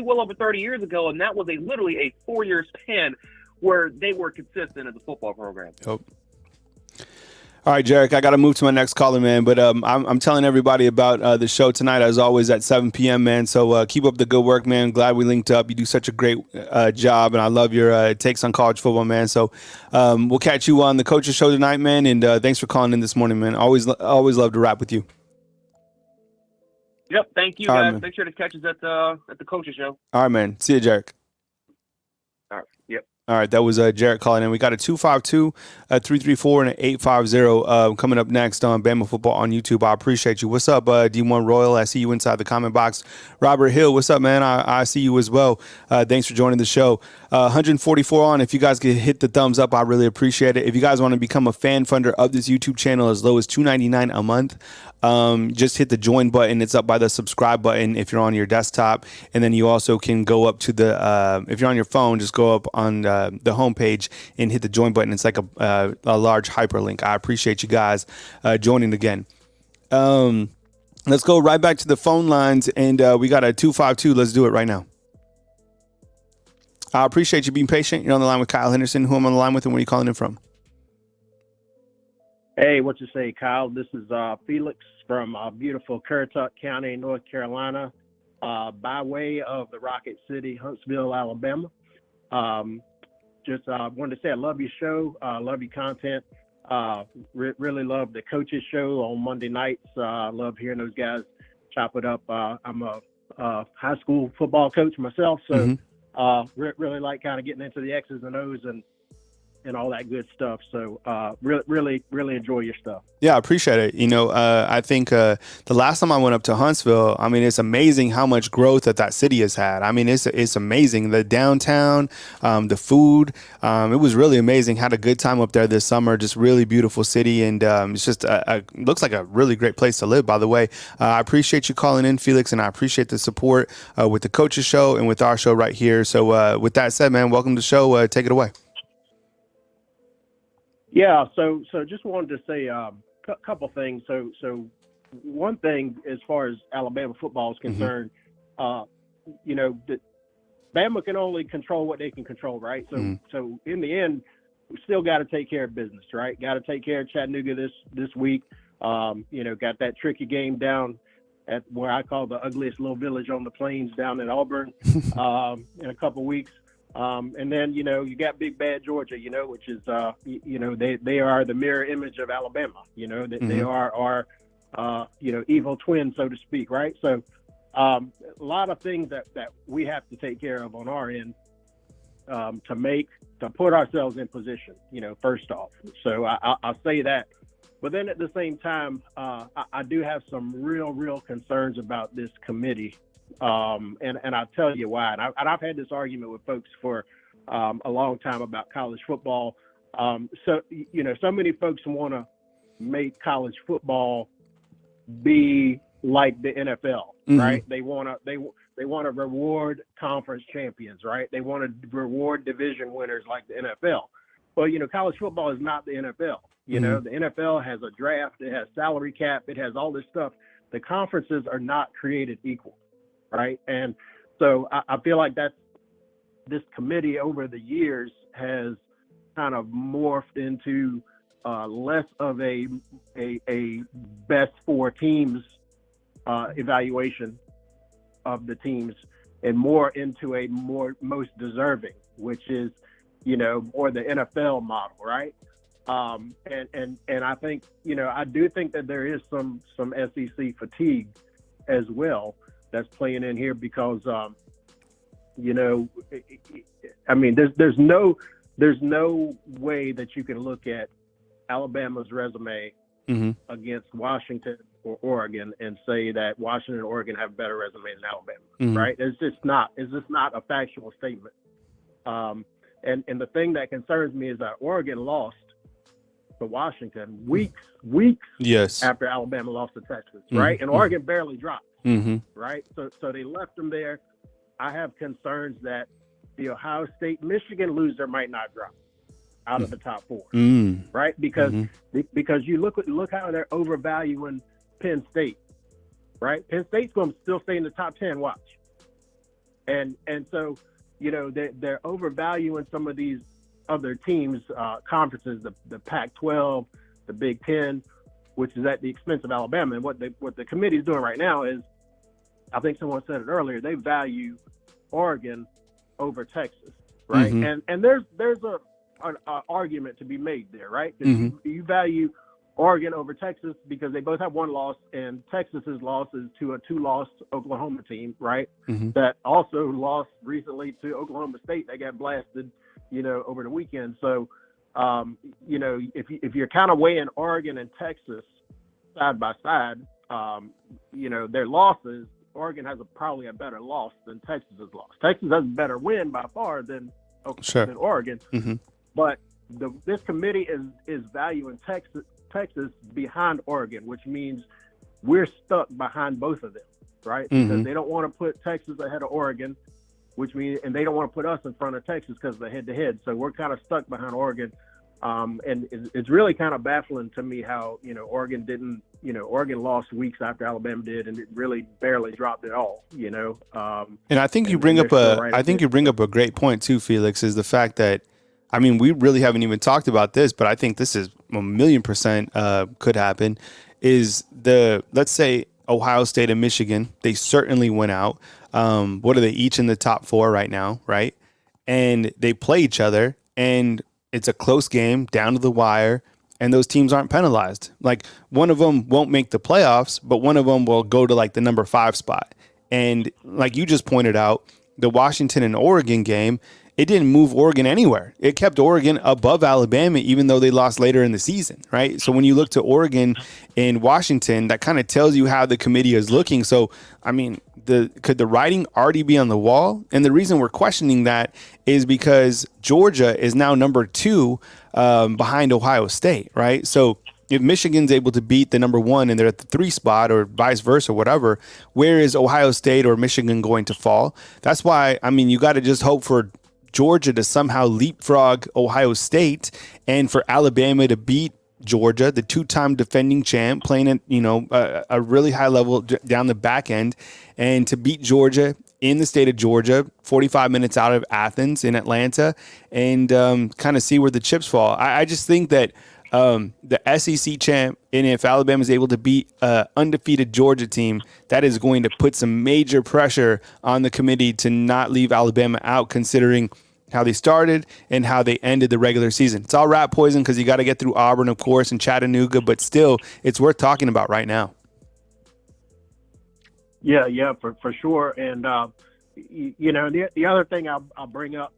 well over 30 years ago, and that was literally a 4-year span where they were consistent as a football program. Yep. All right, Jarek, I got to move to my next caller, man. But I'm telling everybody about the show tonight, as always, at 7 p.m., man. So keep up the good work, man. Glad we linked up. You do such a great job, and I love your takes on college football, man. So we'll catch you on the Coaches Show tonight, man. And thanks for calling in this morning, man. Always love to rap with you. Yep, thank you, guys. Make sure to catch us at the Coaches Show. All right, man. See you, Jarek. All right, yep. All right, that was Jarek calling in. We got a 252-334 and an 850 coming up next on Bama Football on YouTube. I appreciate you. What's up, D1 Royal? I see you inside the comment box. Robert Hill, what's up, man? I see you as well. Thanks for joining the show. 144 on. If you guys could hit the thumbs up, I really appreciate it. If you guys want to become a fan funder of this YouTube channel as low as $2.99 a month, just hit the join button. It's up by the subscribe button if you're on your desktop. And then you also can go up to the, if you're on your phone, just go up on the homepage and hit the join button. It's like a large hyperlink. I appreciate you guys joining again. Let's go right back to the phone lines. And we got a 252. Let's do it right now. I appreciate you being patient. You're on the line with Kyle Henderson. Who am I on the line with and where are you calling in from? Hey, what you say, Kyle? This is Felix from beautiful Currituck County, North Carolina, by way of the Rocket City, Huntsville, Alabama. Just wanted to say I love your show, love your content. Really love the coaches show on Monday nights. Love hearing those guys chop it up. I'm a high school football coach myself, so really like kind of getting into the X's and O's and all that good stuff. So really enjoy your stuff. Yeah, I appreciate it. I think the last time I went up to Huntsville, I mean, it's amazing how much growth that city has had. I mean, it's amazing. The downtown, the food, it was really amazing. Had a good time up there this summer. Just really beautiful city, and it's just looks like a really great place to live. By the way, I appreciate you calling in, Felix, and I appreciate the support with the coaches show and with our show right here. So with that said, man, welcome to the show. Take it away. Yeah, so just wanted to say a couple things. So one thing as far as Alabama football is concerned, that Bama can only control what they can control, right? So in the end, we still got to take care of business, right? Got to take care of Chattanooga this week. Got that tricky game down at where I call the ugliest little village on the plains down in Auburn in a couple weeks. And then, you got big bad Georgia, which is, they are the mirror image of Alabama, they are our, evil twin, so to speak. Right. So, a lot of things that we have to take care of on our end, to put ourselves in position, first off. So I'll say that. But then at the same time, I do have some real concerns about this committee. And I'll tell you why. And I've had this argument with folks for a long time about college football. So many folks want to make college football be like the NFL, right? They want to reward conference champions, right? They want to reward division winners like the NFL. Well, college football is not the NFL. The NFL has a draft, it has salary cap, it has all this stuff. The conferences are not created equal. Right. And so I feel like this committee over the years has kind of morphed into less of a best four teams evaluation of the teams and more into a most deserving, which is, more the NFL model. Right. And I think, I do think that there is some SEC fatigue as well that's playing in here because, there's no way that you can look at Alabama's resume against Washington or Oregon and say that Washington and Oregon have better resume than Alabama, right? It's just not a factual statement. And the thing that concerns me is that Oregon lost to Washington weeks after Alabama lost to Texas, right? And Oregon barely dropped. Right. So they left them there. I have concerns that the Ohio State Michigan loser might not drop out of the top four. Right. Because you look how they're overvaluing Penn State. Right. Penn State's going to still stay in the top 10. Watch. And so, they're overvaluing some of these other teams, conferences, the Pac-12, the Big Ten, which is at the expense of Alabama. And what the committee is doing right now is, I think someone said it earlier, they value Oregon over Texas, right? And there's an argument to be made there, right? You value Oregon over Texas because they both have one loss, and Texas's loss is to a 2-loss Oklahoma team, right? That also lost recently to Oklahoma State. They got blasted, over the weekend. So, if you're kind of weighing Oregon and Texas side by side, their losses, Oregon has probably a better loss than Texas has lost. Texas has a better win by far than Oregon. But this committee is valuing Texas behind Oregon, which means we're stuck behind both of them, right? Because they don't want to put Texas ahead of Oregon, and they don't want to put us in front of Texas because of the head-to-head. So we're kind of stuck behind Oregon. And it's really kind of baffling to me how, Oregon didn't, Oregon lost weeks after Alabama did, and it really barely dropped at all, And I think you bring up a great point too, Felix, is the fact that, we really haven't even talked about this, but I think this is 1,000,000% could happen, is let's say Ohio State and Michigan. They certainly went out. What are they each in the top 4 right now, right? And they play each other, and it's a close game down to the wire, and those teams aren't penalized. Like, one of them won't make the playoffs, but one of them will go to like the number 5 spot. And like you just pointed out, the Washington and Oregon game, it didn't move Oregon anywhere. It kept Oregon above Alabama, even though they lost later in the season, right? So when you look to Oregon and Washington, that kind of tells you how the committee is looking. So, I mean, could the writing already be on the wall? And the reason we're questioning that is because Georgia is now number 2 behind Ohio State, right? So if Michigan's able to beat the number 1 and they're at the 3 spot, or vice versa, whatever, where is Ohio State or Michigan going to fall? That's why, I mean, you got to just hope for Georgia to somehow leapfrog Ohio State, and for Alabama to beat Georgia, the 2-time defending champ, playing at a really high level down the back end, and to beat Georgia in the state of Georgia, 45 minutes out of Athens in Atlanta, and kind of see where the chips fall. I just think that the SEC champ, and if Alabama is able to beat an undefeated Georgia team, that is going to put some major pressure on the committee to not leave Alabama out, considering how they started and how they ended the regular season. It's all rat poison because you got to get through Auburn, of course, and Chattanooga, but still, it's worth talking about right now. Yeah, for sure. And, the other thing I'll bring up,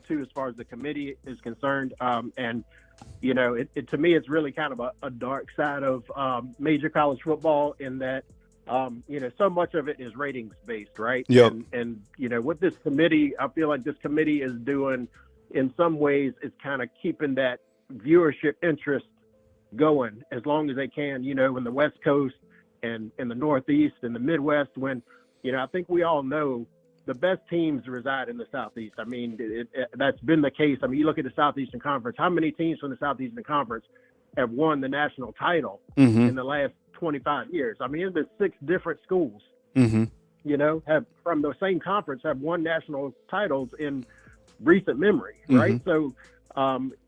too, as far as the committee is concerned, and to me, it's really kind of a dark side of major college football, in that, so much of it is ratings based, right? Yep. And what this committee, I feel like this committee is doing in some ways is kind of keeping that viewership interest going as long as they can, in the West Coast and in the Northeast and the Midwest, when, I think we all know the best teams reside in the Southeast. I mean, that's been the case. I mean, you look at the Southeastern Conference, how many teams from the Southeastern Conference have won the national title in the last 25 years? I mean, it's been 6 different schools, have from the same conference have won national titles in recent memory, right? So,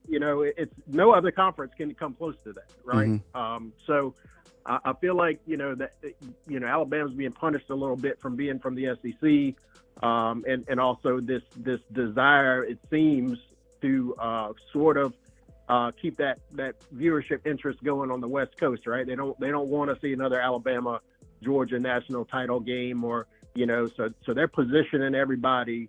it's no other conference can come close to that, right? So I feel like, that, Alabama's being punished a little bit from being from the SEC. And also this desire, it seems, to sort of keep that viewership interest going on the West Coast, right? They don't want to see another Alabama Georgia national title game, or so they're positioning everybody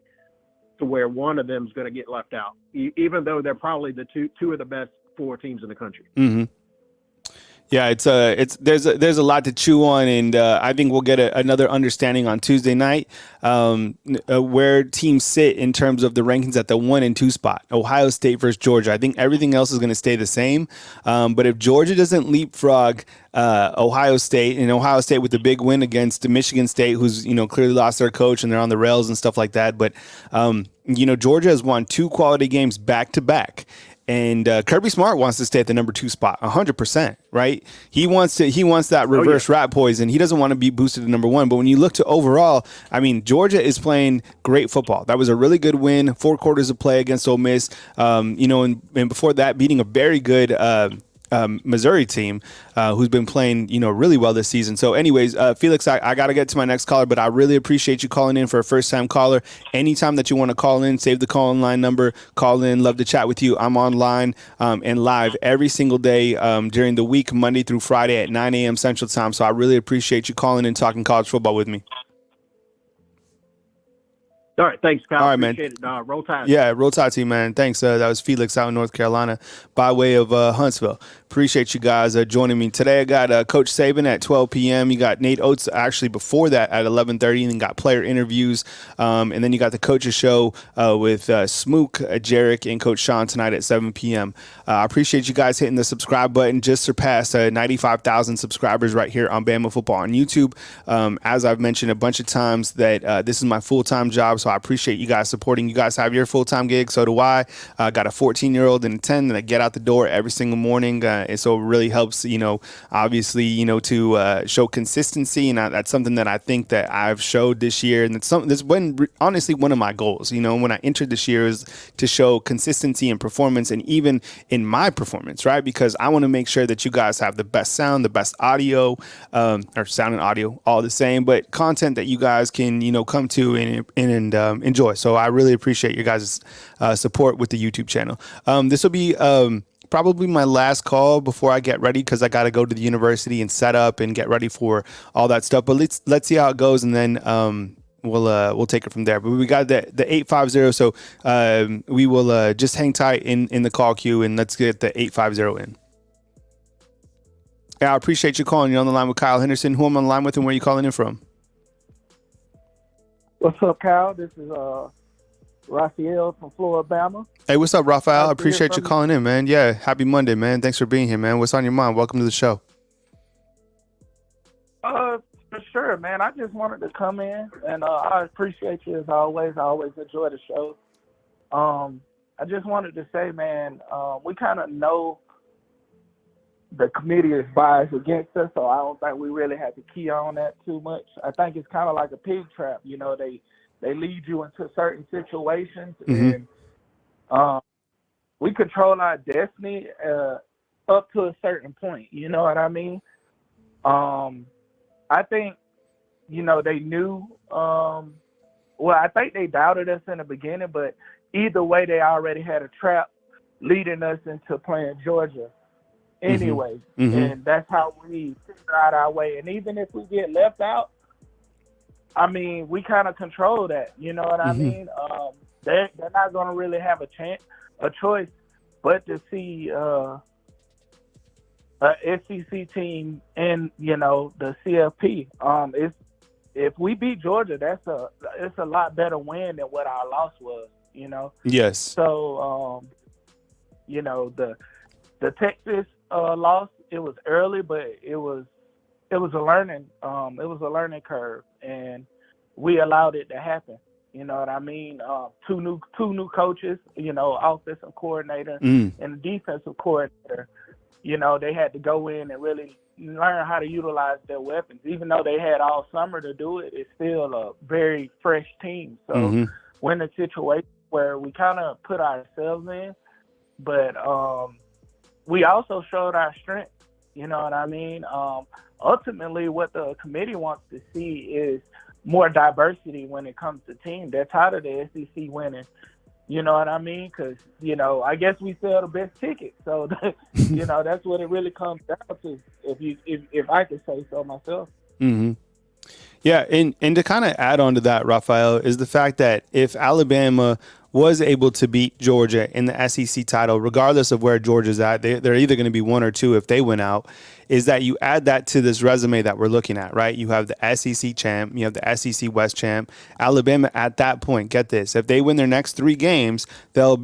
to where one of them is going to get left out, even though they're probably the two of the best 4 teams in the country. Yeah, there's a lot to chew on, and I think we'll get another understanding on Tuesday night where teams sit in terms of the rankings at the 1 and 2 spot. Ohio State versus Georgia. I think everything else is going to stay the same, but if Georgia doesn't leapfrog Ohio State, and Ohio State with the big win against Michigan State, who's clearly lost their coach and they're on the rails and stuff like that, but Georgia has won 2 quality games back to back. And Kirby Smart wants to stay at the number 2 spot, 100%, right? He wants that reverse rat poison. He doesn't want to be boosted to number 1. But when you look to overall, I mean, Georgia is playing great football. That was a really good win, 4 quarters of play against Ole Miss. And before that, beating a very good Missouri team who's been playing, really well this season. So anyways, Felix, I got to get to my next caller, but I really appreciate you calling in for a first-time caller. Anytime that you want to call in, save the call-in line number, call in. Love to chat with you. I'm online and live every single day during the week, Monday through Friday at 9 a.m. Central Time. So I really appreciate you calling in, talking college football with me. All right, thanks, Kyle. All right, man. Appreciate it. Roll Tide. Yeah, roll Tide to you, man. Thanks. That was Felix out in North Carolina by way of Huntsville. Appreciate you guys joining me. Today I got Coach Saban at 12 p.m. You got Nate Oates actually before that at 11:30, and then got player interviews. And then you got the Coaches Show with Smook, Jarek, and Coach Sean tonight at 7 p.m. I appreciate you guys hitting the subscribe button. Just surpassed 95,000 subscribers right here on Bama Football on YouTube. As I've mentioned a bunch of times that this is my full-time job, so So I appreciate you guys supporting. You guys have your full-time gig. So do I. Got a 14-year-old and a 10 that get out the door every single morning. And so it really helps, obviously, to show consistency. And that's something that I think that I've showed this year. And that's been honestly one of my goals, when I entered this year, is to show consistency in performance, and even in my performance, right? Because I want to make sure that you guys have the best sound, the best audio, or sound and audio, all the same, but content that you guys can, come to and enjoy. So I really appreciate your guys' support with the YouTube channel. This will be probably my last call before I get ready, because I got to go to the university and set up and get ready for all that stuff. But let's see how it goes, and then we'll take it from there. But we got the 850, so we will just hang tight in the call queue, and let's get the 850 in. Yeah, I appreciate you calling. You're on the line with Kyle Henderson. Who I'm on the line with, and where are you calling in from? What's up, Kyle? This is Raphael from Florida, Bama. Hey, what's up, Raphael? I appreciate you calling in, man. Yeah, happy Monday, man. Thanks for being here, man. What's on your mind? Welcome to the show. For sure, man. I just wanted to come in, and I appreciate you as always. I always enjoy the show. I just wanted to say, man, we kind of know the committee is biased against us, so I don't think we really have to key on that too much. I think it's kind of like a pig trap. They lead you into certain situations, and we control our destiny up to a certain point. You know what I mean? I think, they knew. I think they doubted us in the beginning, but either way, they already had a trap leading us into playing Georgia anyway. And that's how we figure out our way. And even if we get left out, I mean, we kind of control that. You know what I mean? They're not going to really have a choice but to see a SEC team in, the CFP. If we beat Georgia, it's a lot better win than what our loss was. Yes. So the Texas loss, it was early, but it was a learning curve, and we allowed it to happen. You know what I mean? Two new coaches, offensive coordinator and a defensive coordinator. They had to go in and really learn how to utilize their weapons. Even though they had all summer to do it, it's still a very fresh team. So we're in a situation where we kind of put ourselves in, but we also showed our strength. You know what I mean? Ultimately, what the committee wants to see is more diversity when it comes to team. They're tired of the SEC winning. You know what I mean? Because, I guess we sell the best ticket. So, that's what it really comes down to, if I could say so myself. Yeah, and to kind of add on to that, Raphael, is the fact that if Alabama was able to beat Georgia in the SEC title, regardless of where Georgia's at, they're either going to be one or two if they win out, is that you add that to this resume that we're looking at, right? You have the SEC champ, you have the SEC West champ. Alabama at that point, get this, if they win their next 3 games, they'll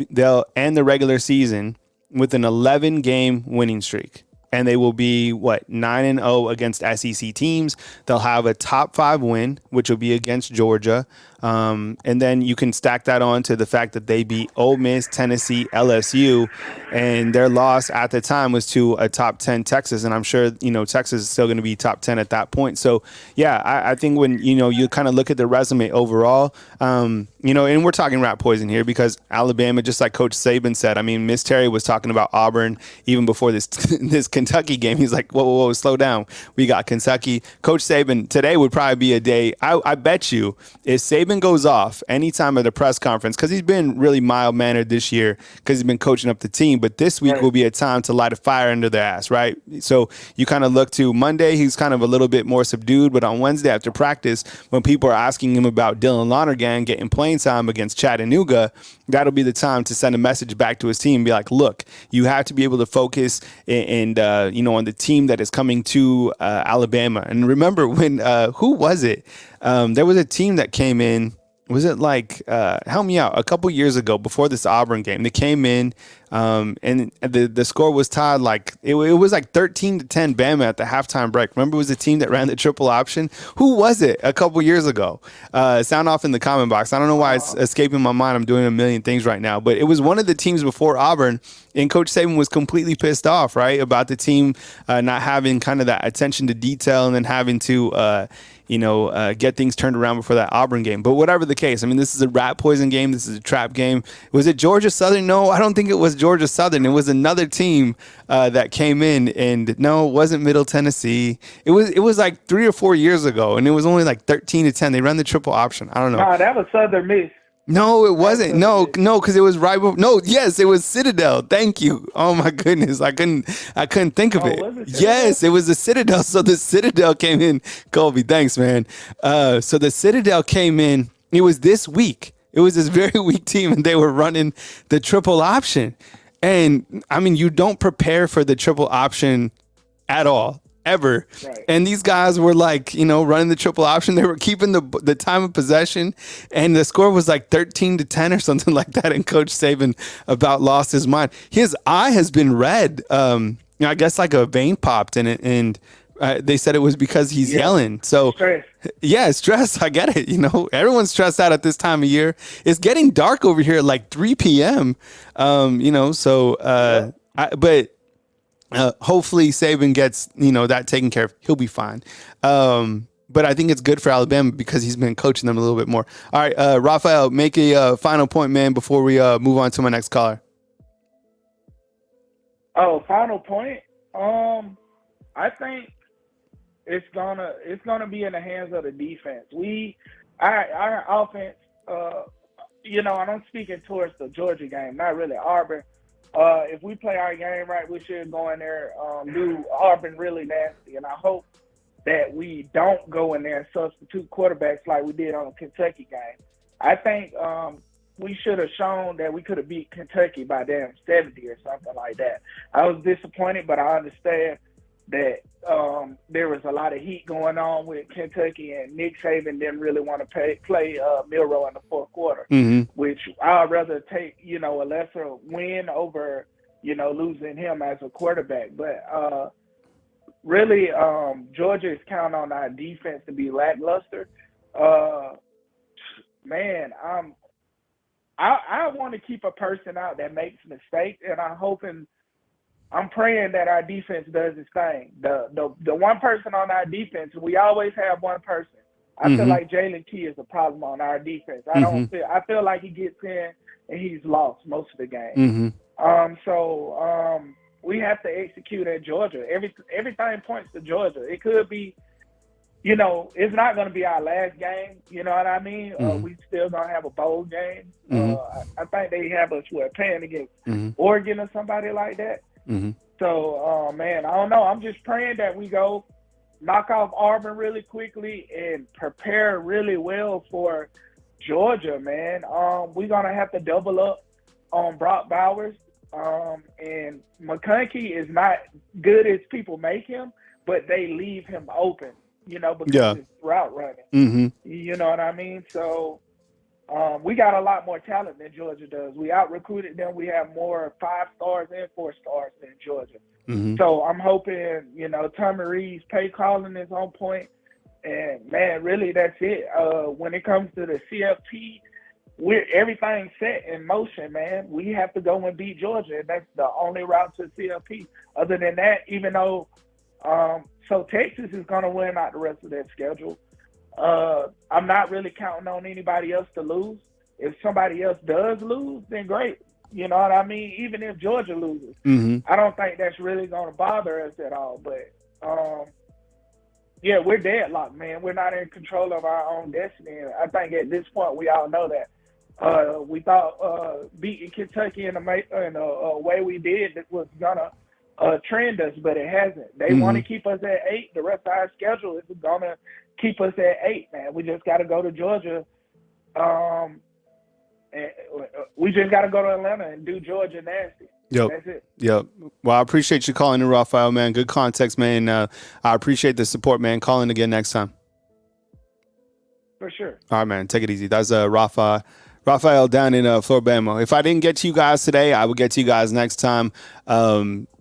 end the regular season with an 11-game winning streak. And they will be 9-0 against SEC teams. They'll have a top 5 win, which will be against Georgia. And then you can stack that on to the fact that they beat Ole Miss, Tennessee, LSU, and their loss at the time was to a top 10 Texas. And I'm sure, Texas is still going to be top 10 at that point. So, yeah, I think when, you kind of look at the resume overall, and we're talking rat poison here because Alabama, just like Coach Saban said, I mean, Miss Terry was talking about Auburn even before this Kentucky game. He's like, whoa, slow down. We got Kentucky. Coach Saban, today would probably be a day, I bet you, if Saban goes off anytime at a press conference, because he's been really mild-mannered this year because he's been coaching up the team, but this week will be a time to light a fire under their ass, right? So you kind of look to Monday, he's kind of a little bit more subdued, but on Wednesday after practice, when people are asking him about Dylan Lonergan getting playing time against Chattanooga, that'll be the time to send a message back to his team and be like, look, you have to be able to focus and on the team that is coming to Alabama. And remember when, who was it? There was a team that came in was it like, help me out, a couple years ago before this Auburn game, they came in and the score was tied like, it was like 13-10 Bama at the halftime break. Remember, it was a team that ran the triple option. Who was it a couple years ago? Sound off in the comment box. I don't know why it's escaping my mind. I'm doing a million things right now, but it was one of the teams before Auburn, and Coach Saban was completely pissed off, right, about the team not having kind of that attention to detail and then having to, get things turned around before that Auburn game. But whatever the case, I mean, this is a rat poison game. This is a trap game. Was it Georgia Southern? No, I don't think it was Georgia Southern. It was another team that came in, and no, it wasn't Middle Tennessee. It was like 3 or 4 years ago, and it was only like 13-10. They ran the triple option. I don't know. Nah, that was Southern Miss. No, it wasn't. No, because it was right before. No, yes, it was Citadel. Thank you. Oh my goodness, I couldn't think of it. Was it Yes, it was the Citadel. So the Citadel came in. Colby, thanks, man. So the Citadel came in. It was this week. It was this very weak team, and they were running the triple option. And I mean, you don't prepare for the triple option at all. Ever. Right. And these guys were like, running the triple option. They were keeping the time of possession, and the score was like 13-10 or something like that. And Coach Saban about lost his mind. His eye has been red. I guess like a vein popped in it, and they said it was because he's yelling. So Stress. yeah, stress. I get it. Everyone's stressed out at this time of year. It's getting dark over here at like 3 p.m. Hopefully Saban gets, that taken care of. He'll be fine. But I think it's good for Alabama because he's been coaching them a little bit more. All right, Raphael, make a final point, man, before we move on to my next caller. Oh, final point. I think it's gonna be in the hands of the defense. Our offense. I'm speaking towards the Georgia game, not really Auburn. If we play our game right, we should go in there, do Auburn really nasty. And I hope that we don't go in there and substitute quarterbacks like we did on the Kentucky game. I think we should have shown that we could have beat Kentucky by damn 70 or something like that. I was disappointed, but I understand that there was a lot of heat going on with Kentucky, and Nick Saban didn't really want to play Milroe in the fourth quarter, which I'd rather take, a lesser win over, losing him as a quarterback. But really, Georgia is counting on our defense to be lackluster. Man, I want to keep a person out that makes mistakes, and I'm praying that our defense does its thing. The one person on our defense, we always have one person. I feel like Jalen Key is a problem on our defense. I feel like he gets in and he's lost most of the game. So we have to execute at Georgia. Everything points to Georgia. It could be, it's not going to be our last game. You know what I mean? We still going to have a bowl game. I think they have us playing against Oregon or somebody like that. So, man, I don't know. I'm just praying that we go knock off Auburn really quickly and prepare really well for Georgia, man. We're going to have to double up on Brock Bowers. And McConkey is not good as people make him, but they leave him open, because it's route running. You know what I mean? So we got a lot more talent than Georgia does. We out-recruited them. We have more 5-stars and 4-stars than Georgia. So I'm hoping, Tommy Reed's play calling is on point. And, man, really that's it. When it comes to the CFP, everything's set in motion, man. We have to go and beat Georgia, and that's the only route to CFP. Other than that, even though Texas is going to win out the rest of their schedule, I'm not really counting on anybody else to lose. If somebody else does lose, then great. You know what I mean? Even if Georgia loses, I don't think that's really going to bother us at all. But, yeah, we're deadlocked, man. We're not in control of our own destiny. And I think at this point we all know that. We thought beating Kentucky in a way we did that was going to trend us, but it hasn't. They want to keep us at 8. The rest of our schedule is going to keep us at 8, man. We just got to go to Georgia. And we just got to go to Atlanta and do Georgia nasty. Yep. That's it. Yep. Well, I appreciate you calling in, Raphael, man. Good context, man. I appreciate the support, man. Call in again next time. For sure. All right, man. Take it easy. That's Raphael down in Floribama. If I didn't get to you guys today, I will get to you guys next time.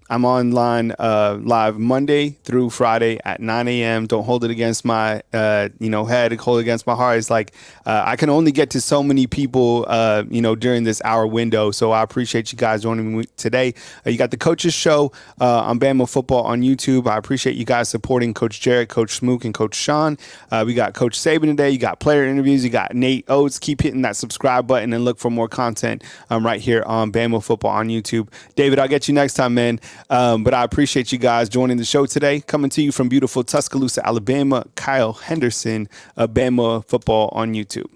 I'm online live Monday through Friday at 9 a.m. Don't hold it against my head. Hold it against my heart. It's like I can only get to so many people during this hour window. So I appreciate you guys joining me today. You got the Coaches Show on Bama Football on YouTube. I appreciate you guys supporting Coach Jarrett, Coach Smook, and Coach Sean. We got Coach Saban today. You got player interviews. You got Nate Oates. Keep hitting that subscribe button and look for more content right here on Bama Football on YouTube. David, I'll get you next time, man. But I appreciate you guys joining the show today. Coming to you from beautiful Tuscaloosa, Alabama, Kyle Henderson, Bama Football on YouTube.